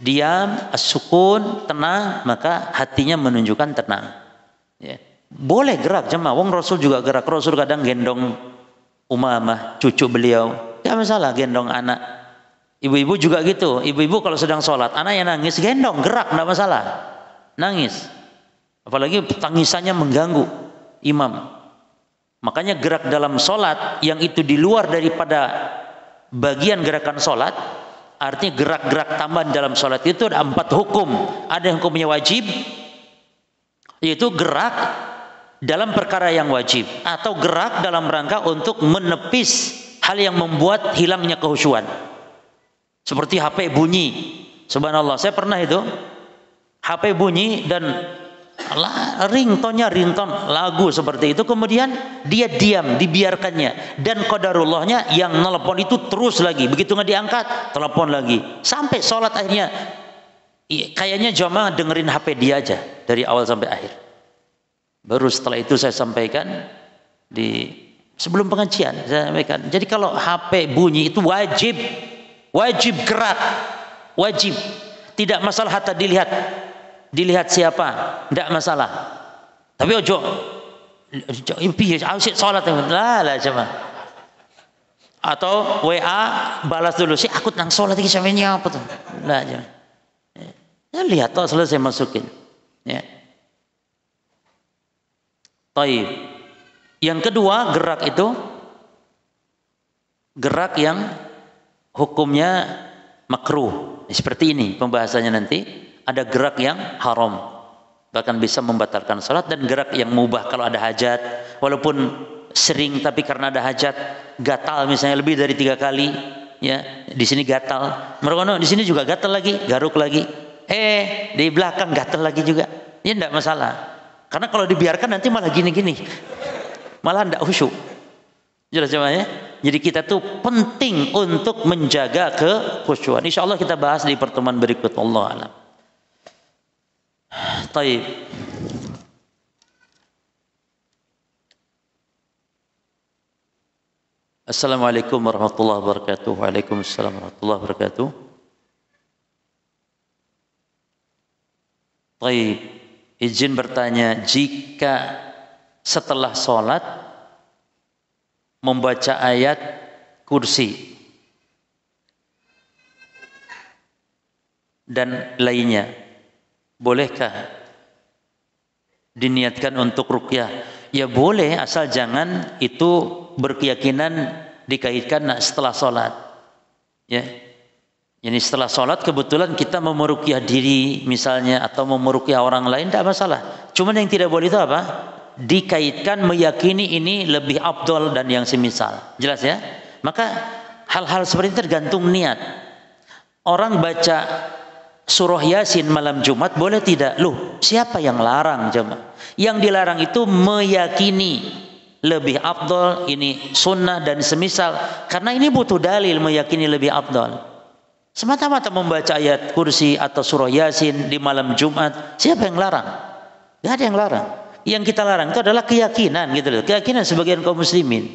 diam, sukun, tenang, maka hatinya menunjukkan tenang. Ya. Boleh gerak jemaah. Wong Rasul juga gerak. Rasul kadang gendong Umamah, cucu beliau, tidak masalah gendong anak. Ibu-ibu juga gitu. Ibu-ibu kalau sedang sholat, anaknya nangis, gendong, gerak, enggak masalah. Nangis. Apalagi tangisannya mengganggu imam. Makanya gerak dalam sholat yang itu di luar daripada bagian gerakan sholat, artinya gerak-gerak tambahan dalam sholat itu ada 4 hukum. Ada yang hukumnya wajib, yaitu gerak dalam perkara yang wajib, atau gerak dalam rangka untuk menepis hal yang membuat hilangnya kekhusyuan. Seperti HP bunyi. Subhanallah, saya pernah itu HP bunyi dan ringtone lagu seperti itu, kemudian dia diam, dibiarkannya, dan qadarullahnya yang telepon itu terus lagi, begitu nggak diangkat telepon lagi, sampai sholat akhirnya kayaknya jamaah dengerin HP dia aja dari awal sampai akhir. Baru setelah itu saya sampaikan sebelum pengajian, saya sampaikan, jadi kalau HP bunyi itu wajib gerak, wajib, tidak masalah hatta dilihat siapa, tidak masalah. Tapi ojo asik salat lah coba. Atau WA balas dulu sih, aku nang salat iki sampeyan apa tuh. Lah jangan. Ya lihat toh selesai masukin. Ya. Taib. Yang kedua, gerak itu gerak yang hukumnya makruh. Seperti ini pembahasannya nanti. Ada gerak yang haram, bahkan bisa membatalkan salat, dan gerak yang mubah kalau ada hajat, walaupun sering tapi karena ada hajat, gatal misalnya lebih dari 3 kali, ya di sini gatal, merono di sini juga gatal lagi, garuk lagi, di belakang gatal lagi juga, ini tidak masalah, karena kalau dibiarkan nanti malah gini-gini, malah tidak khusyuk. Jelas ya? Jadi kita tuh penting untuk menjaga kekhusyuan. Insya Allah kita bahas di pertemuan berikut. Allah alam. Taib. Assalamualaikum warahmatullahi wabarakatuh. Waalaikumsalam warahmatullahi wabarakatuh. Taib. Izin bertanya, jika setelah sholat membaca ayat kursi dan lainnya, bolehkah diniatkan untuk ruqyah? Ya boleh, asal jangan itu berkeyakinan dikaitkan setelah sholat. Ya, jadi setelah sholat kebetulan kita mau meruqyah diri misalnya, atau mau meruqyah orang lain, tidak masalah. Cuman yang tidak boleh itu apa? Dikaitkan meyakini ini lebih afdol dan yang semisal. Jelas ya? Maka hal-hal seperti itu tergantung niat. Orang baca surah Yasin malam Jumat boleh tidak? Loh, siapa yang larang jemaah? Yang dilarang itu meyakini lebih afdol, ini sunnah dan semisal, karena ini butuh dalil meyakini lebih afdol. Semata-mata membaca ayat kursi atau surah Yasin di malam Jumat, siapa yang larang? Tidak ada yang larang. Yang kita larang itu adalah keyakinan, gitu loh. Keyakinan sebagian kaum muslimin,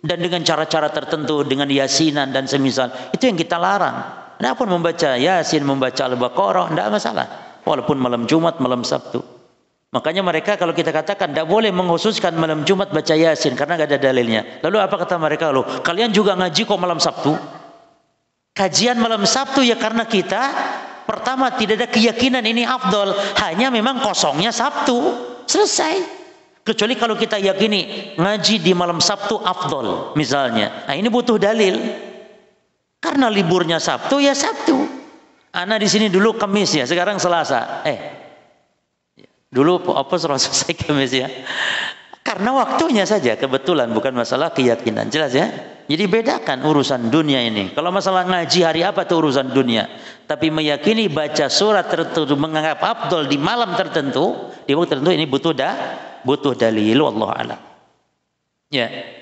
dan dengan cara-cara tertentu, dengan yasinan dan semisal, itu yang kita larang. Adapun membaca Yasin, membaca Al-Baqarah, tidak masalah. Walaupun malam Jumat, malam Sabtu. Makanya mereka kalau kita katakan tidak boleh mengkhususkan malam Jumat baca Yasin karena tidak ada dalilnya. Lalu apa kata mereka? Loh, kalian juga ngaji kok malam Sabtu? Kajian malam Sabtu ya karena kita pertama tidak ada keyakinan ini afdol, hanya memang kosongnya Sabtu. Selesai. Kecuali kalau kita yakini ngaji di malam Sabtu afdol misalnya. Nah, ini butuh dalil. Karena liburnya Sabtu ya Sabtu. Ana di sini dulu Kamis ya, sekarang Selasa. Dulu apa selesai Kamis ya. Karena waktunya saja kebetulan, bukan masalah keyakinan. Jelas ya? Jadi bedakan urusan dunia ini. Kalau masalah ngaji hari apa itu urusan dunia. Tapi meyakini baca surat tertentu menganggap afdol di malam tertentu, di waktu tertentu, ini butuh dalil. Wallahu a'lam. Ya.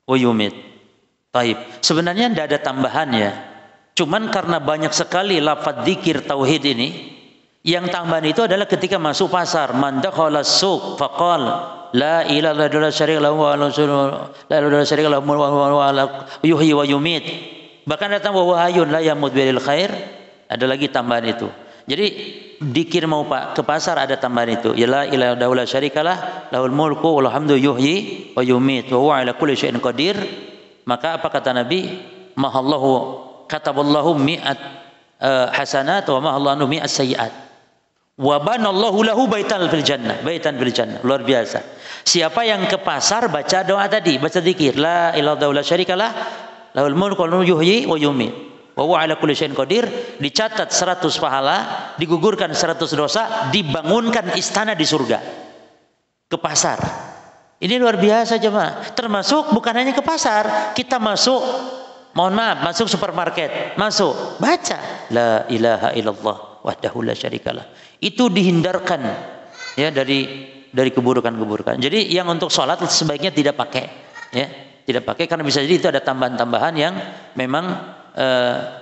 Uyumit. Taib. Sebenarnya tidak ada tambahan ya. Cuman karena banyak sekali lafaz zikir tauhid ini, yang tambahan itu adalah ketika masuk pasar, man dakhala suq faqal la ilaha illallah syarika lahu wa la ilaha syarika lahu wa yuhyi wa yumit. Bahkan datang wa hayyun la yamut bil khair, ada lagi tambahan itu. Jadi dikir mau Pak ke pasar ada tambahan itu. Ya la ilaha illallah syarikalah lahul mulku wal hamdu yuhyi wa yumiit wa huwa ala kulli syai'in qadir. Maka apa kata Nabi? Mahallahu kataballahu mi'at hasanat wa mahallahu mi'at sayyi'at. Wa banallahu lahu baitan fil jannah. Baitan fil jannah. Luar biasa. Siapa yang ke pasar baca doa tadi, baca zikir la ilaha illallah syarikalah lahul mulku wal hamdu yuhyi wa yumiit wa huwa ala kulli syai'in qadir, dicatat 100 pahala, digugurkan 100 dosa, dibangunkan istana di surga. Ke pasar. Ini luar biasa jemaah. Termasuk bukan hanya ke pasar, kita masuk, mohon maaf, masuk supermarket, masuk, baca la ilaha illallah wahdahu la syarikalah. Itu dihindarkan ya dari keburukan-keburukan. Jadi yang untuk sholat sebaiknya tidak pakai, ya, tidak pakai karena bisa jadi itu ada tambahan-tambahan yang memang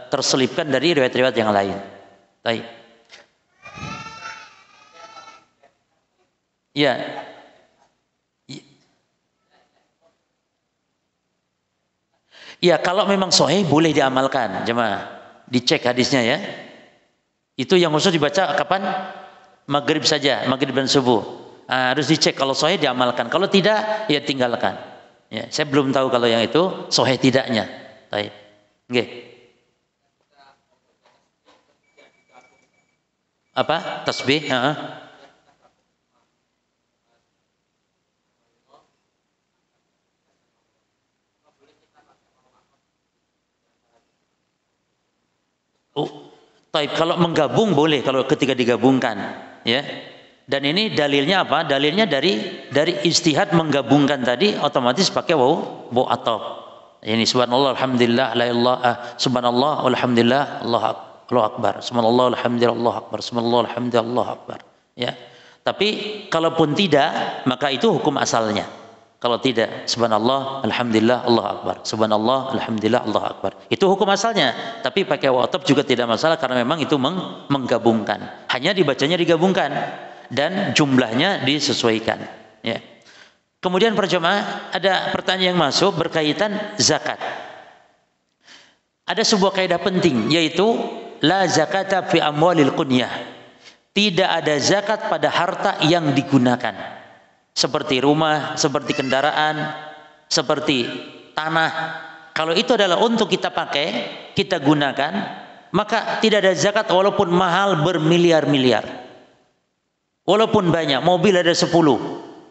terselipkan dari riwayat-riwayat yang lain. Baik. Ya. Ya, kalau memang sahih boleh diamalkan, jemaah. Dicek hadisnya ya. Itu yang khusus dibaca kapan? Maghrib saja, maghrib dan subuh. Harus dicek kalau sahih diamalkan. Kalau tidak, ya tinggalkan. Ya, saya belum tahu kalau yang itu sahih tidaknya. Baik. Nggih. Apa? Tasbih? Taib, kalau menggabung boleh kalau ketika digabungkan, ya. Dan ini dalilnya apa? Dalilnya dari ijtihad menggabungkan tadi otomatis pakai waw ataf. Ini subhanallah alhamdulillah la ilaha subhanallah walhamdulillah Allahu akbar. Subhanallah alhamdulillah Allahu akbar. Subhanallah alhamdulillah Allahu akbar. Ya. Tapi kalaupun tidak, maka itu hukum asalnya. Kalau tidak, subhanallah alhamdulillah Allahu akbar. Subhanallah alhamdulillah Allahu akbar. Itu hukum asalnya. Tapi pakai waw ataf juga tidak masalah karena memang itu menggabungkan. Hanya dibacanya digabungkan dan jumlahnya disesuaikan, ya. Kemudian perjamaah ada pertanyaan yang masuk berkaitan zakat. Ada sebuah kaidah penting yaitu la zakata fi amwalil qunyah. Tidak ada zakat pada harta yang digunakan. Seperti rumah, seperti kendaraan, seperti tanah. Kalau itu adalah untuk kita pakai, kita gunakan, maka tidak ada zakat walaupun mahal bermiliar-miliar. Walaupun banyak, mobil ada 10,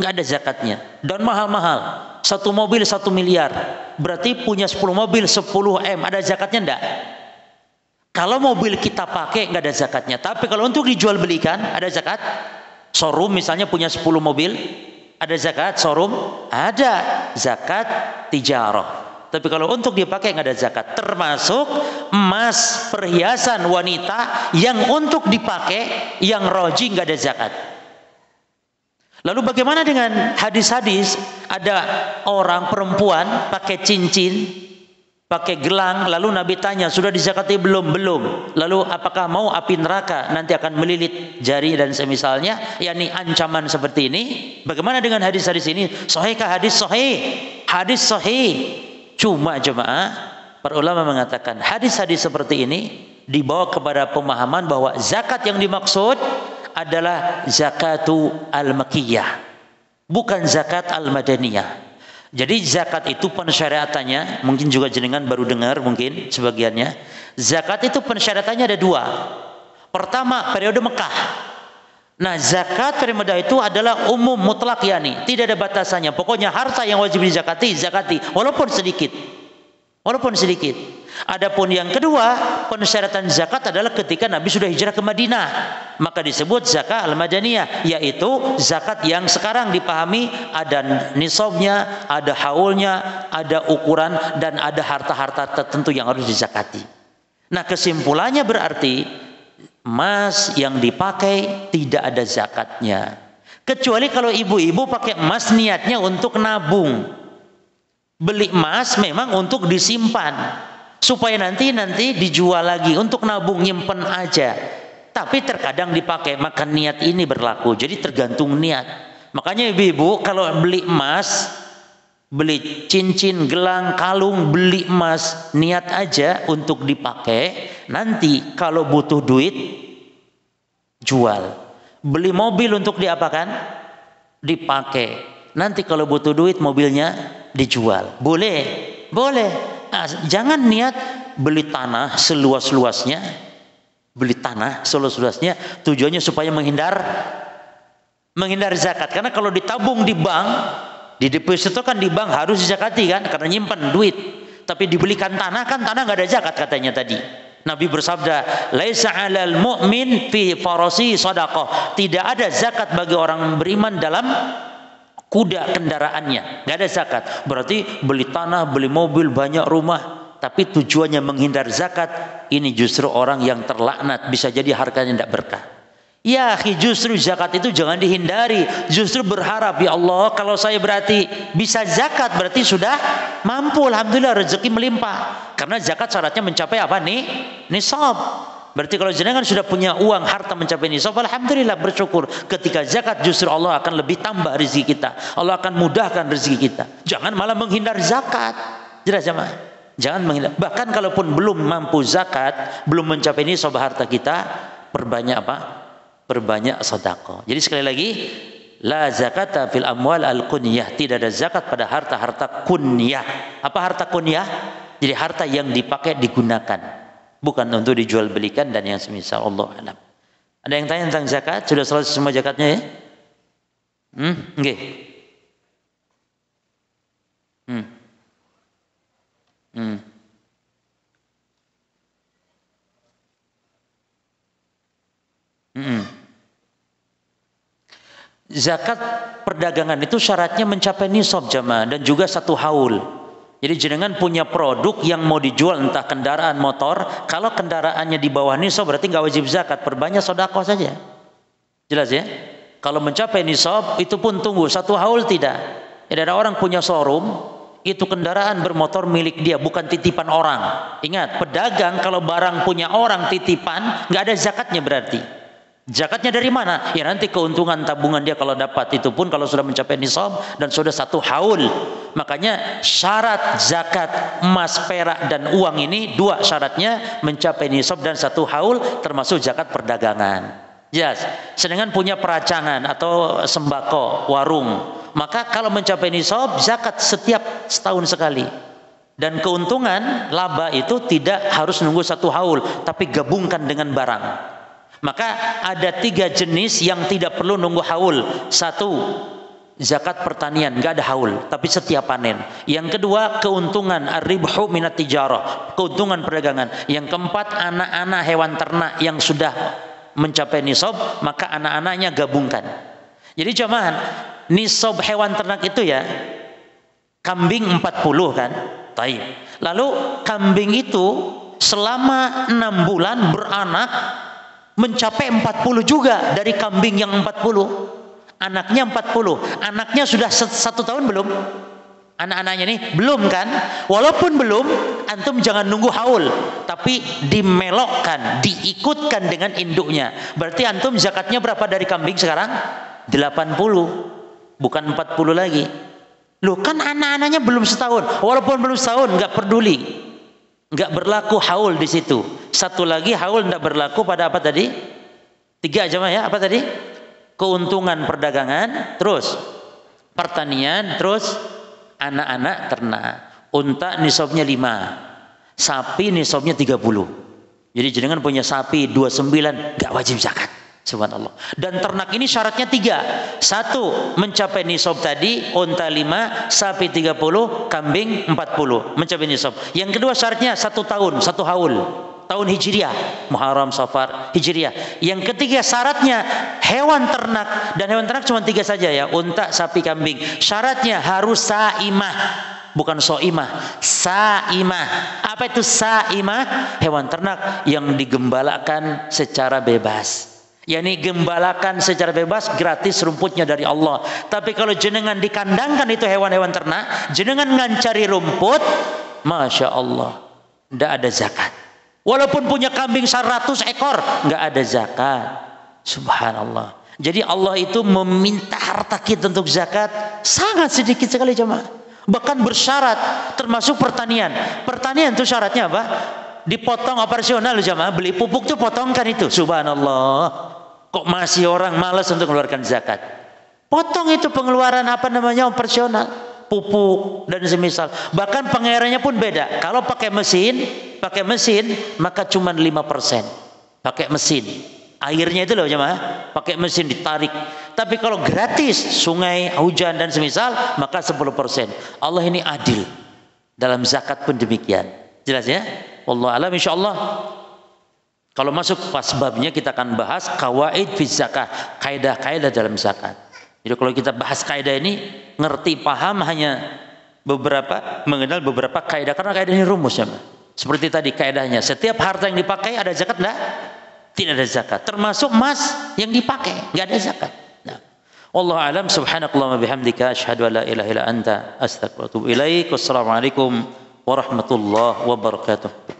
nggak ada zakatnya. Dan mahal-mahal, satu mobil 1 miliar. Berarti punya 10 mobil 10 M, ada zakatnya enggak? Kalau mobil kita pakai nggak ada zakatnya. Tapi kalau untuk dijual belikan ada zakat. Showroom misalnya punya 10 mobil, ada zakat showroom? Ada zakat tijarah. Tapi kalau untuk dipakai nggak ada zakat. Termasuk emas, perhiasan wanita yang untuk dipakai, yang roji nggak ada zakat. Lalu bagaimana dengan hadis-hadis ada orang perempuan pakai cincin, pakai gelang, lalu Nabi tanya, sudah dizakati belum? Belum. Lalu apakah mau api neraka nanti akan melilit jari dan semisalnya, yakni ancaman seperti ini? Bagaimana dengan hadis-hadis ini? Sahihkah hadis? Sahih. Hadis sahih. Cuma jemaah, para ulama mengatakan hadis-hadis seperti ini dibawa kepada pemahaman bahwa zakat yang dimaksud adalah zakatu al-makiyah, bukan zakat al-madaniyah. Jadi zakat itu pensyariatannya, mungkin juga jenengan baru dengar mungkin sebagiannya. Zakat itu pensyariatannya ada 2. Pertama, periode Mekah. Nah, zakat periode Mekah itu adalah umum mutlak, yani tidak ada batasannya. Pokoknya harta yang wajib dizakati, zakati walaupun sedikit. Walaupun sedikit. Adapun yang kedua, pensyaratan zakat adalah ketika Nabi sudah hijrah ke Madinah, maka disebut zakat al-madaniyah, yaitu zakat yang sekarang dipahami ada nisabnya, ada haulnya, ada ukuran, dan ada harta-harta tertentu yang harus dizakati. Nah, kesimpulannya berarti emas yang dipakai tidak ada zakatnya, kecuali kalau ibu-ibu pakai emas niatnya untuk nabung. Beli emas memang untuk disimpan supaya nanti dijual lagi, untuk nabung, nyimpen aja. Tapi terkadang dipakai, maka niat ini berlaku. Jadi tergantung niat. Makanya ibu-ibu kalau beli emas, beli cincin, gelang, kalung, beli emas, niat aja untuk dipakai. Nanti kalau butuh duit, jual. Beli mobil untuk diapakan? Dipakai. Nanti kalau butuh duit mobilnya dijual. Boleh, boleh. Nah, jangan niat beli tanah seluas-luasnya, beli tanah seluas-luasnya tujuannya supaya menghindar zakat. Karena kalau ditabung di bank, di deposito kan di bank harus dizakati kan, karena nyimpan duit. Tapi dibelikan tanah kan tanah nggak ada zakat katanya tadi. Nabi bersabda, "Laisa 'alal mu'min fi farasi shadaqah." Tidak ada zakat bagi orang beriman dalam kuda kendaraannya. Nggak ada zakat. Berarti beli tanah, beli mobil, banyak rumah, tapi tujuannya menghindar zakat, ini justru orang yang terlaknat, bisa jadi hartanya tidak berkah. Ya, justru zakat itu jangan dihindari, justru berharap, ya Allah, kalau saya berarti bisa zakat, berarti sudah mampu, alhamdulillah, rezeki melimpah. Karena zakat syaratnya mencapai apa nih? Nisab. Berarti kalau jenengan sudah punya uang, harta mencapai nisab, alhamdulillah, bersyukur. Ketika zakat justru Allah akan lebih tambah rezeki kita, Allah akan mudahkan rezeki kita. Jangan malah menghindar zakat. Jelas jemaah? Jangan menghindar. Bahkan kalaupun belum mampu zakat, belum mencapai nisab harta kita, perbanyak apa? Perbanyak sedekah. Jadi sekali lagi, la zakata fil amwal al kunyah, tidak ada zakat pada harta-harta kunyah. Apa harta kunyah? Jadi harta yang dipakai digunakan, bukan untuk dijual belikan dan yang semisal. Allah alam. Ada yang tanya tentang zakat? Sudah selesai semua zakatnya ya? Nggih. Zakat perdagangan itu syaratnya mencapai nisab jamaah dan juga 1 haul. Jadi jenengan punya produk yang mau dijual, entah kendaraan motor, kalau kendaraannya di bawah nisab berarti nggak wajib zakat, perbanyak sedekah saja. Jelas ya? Kalau mencapai nisab itu pun tunggu 1 haul tidak. Jadi ada orang punya showroom, itu kendaraan bermotor milik dia, bukan titipan orang. Ingat, pedagang kalau barang punya orang titipan, nggak ada zakatnya berarti. Zakatnya dari mana? Ya nanti keuntungan tabungan dia kalau dapat, itu pun kalau sudah mencapai nisab dan sudah 1 haul. Makanya syarat zakat emas, perak dan uang ini 2 syaratnya, mencapai nisab dan 1 haul, termasuk zakat perdagangan. Yes. Sedangkan punya peracangan atau sembako, warung, maka kalau mencapai nisab zakat setiap setahun sekali. Dan keuntungan laba itu tidak harus nunggu 1 haul, tapi gabungkan dengan barang. Maka ada 3 jenis yang tidak perlu nunggu haul. 1, zakat pertanian, nggak ada haul, tapi setiap panen. Yang kedua, keuntungan ar-ribhu minat tijarah, keuntungan perdagangan. Yang keempat, anak-anak hewan ternak yang sudah mencapai nisab, maka anak-anaknya gabungkan. Jadi jamaah, nisab hewan ternak itu ya, kambing 40 kan? Taib. Lalu kambing itu selama 6 bulan beranak, mencapai 40 juga dari kambing yang 40. Anaknya 40. Anaknya sudah 1 tahun belum? Anak-anaknya ini belum kan? Walaupun belum, antum jangan nunggu haul, tapi dimelokkan, diikutkan dengan induknya. Berarti antum zakatnya berapa dari kambing sekarang? 80, bukan 40 lagi. Loh, kan anak-anaknya belum setahun. Walaupun belum setahun, nggak peduli. Nggak berlaku haul di situ. 1 lagi haul nggak berlaku pada apa tadi? 3 aja mah ya. Apa tadi? Keuntungan perdagangan, terus pertanian, terus anak-anak ternak. Unta nisabnya 5, sapi nisabnya 30. Jadi jenengan punya sapi 29, nggak wajib zakat. Subhanallah. Dan ternak ini syaratnya 3. 1, mencapai nisab tadi, unta 5, sapi 30, kambing 40, mencapai nisab. Yang kedua syaratnya 1 tahun, 1 haul, tahun Hijriah, Muharram, Safar, Hijriah. Yang ketiga syaratnya hewan ternak, dan hewan ternak cuma 3 saja ya, unta, sapi, kambing. Syaratnya harus saimah, bukan soimah, saimah. Apa itu saimah? Hewan ternak yang digembalakan secara bebas. Yani gembalakan secara bebas, gratis rumputnya dari Allah. Tapi kalau jenengan dikandangkan itu hewan-hewan ternak, jenengan ngancari rumput, Masya Allah, tidak ada zakat. Walaupun punya kambing 100 ekor, nggak ada zakat. Subhanallah. Jadi Allah itu meminta harta kita untuk zakat sangat sedikit sekali jemaah. Bahkan bersyarat, termasuk pertanian. Pertanian itu syaratnya apa? Dipotong operasional jemaah, beli pupuk itu potongkan itu. Subhanallah. Kok masih orang malas untuk mengeluarkan zakat? Potong itu pengeluaran operasional, pupuk dan semisal. Bahkan pengairannya pun beda. Kalau pakai mesin maka cuma 5%. Pakai mesin. Airnya itu loh jemaah, pakai mesin ditarik. Tapi kalau gratis, sungai, hujan dan semisal, maka 10%. Allah ini adil. Dalam zakat pun demikian. Jelas ya? Wallahu a'lam. Insyaallah kalau masuk pas babnya kita akan bahas qawaid fi zakah, kaidah-kaidah dalam zakat. Jadi kalau kita bahas kaidah ini, ngerti paham hanya mengenal beberapa kaidah, karena kaidah ini rumus ya. Seperti tadi kaidahnya, setiap harta yang dipakai ada zakat enggak? Tidak ada zakat. Termasuk emas yang dipakai, enggak ada zakat. Nah, wallahu a'lam. Subhanakallahumma bihamdika asyhadu an la ilaha illa anta astaghfiruka wa atubu ilaik. Wassalamualaikum warahmatullahi wabarakatuh.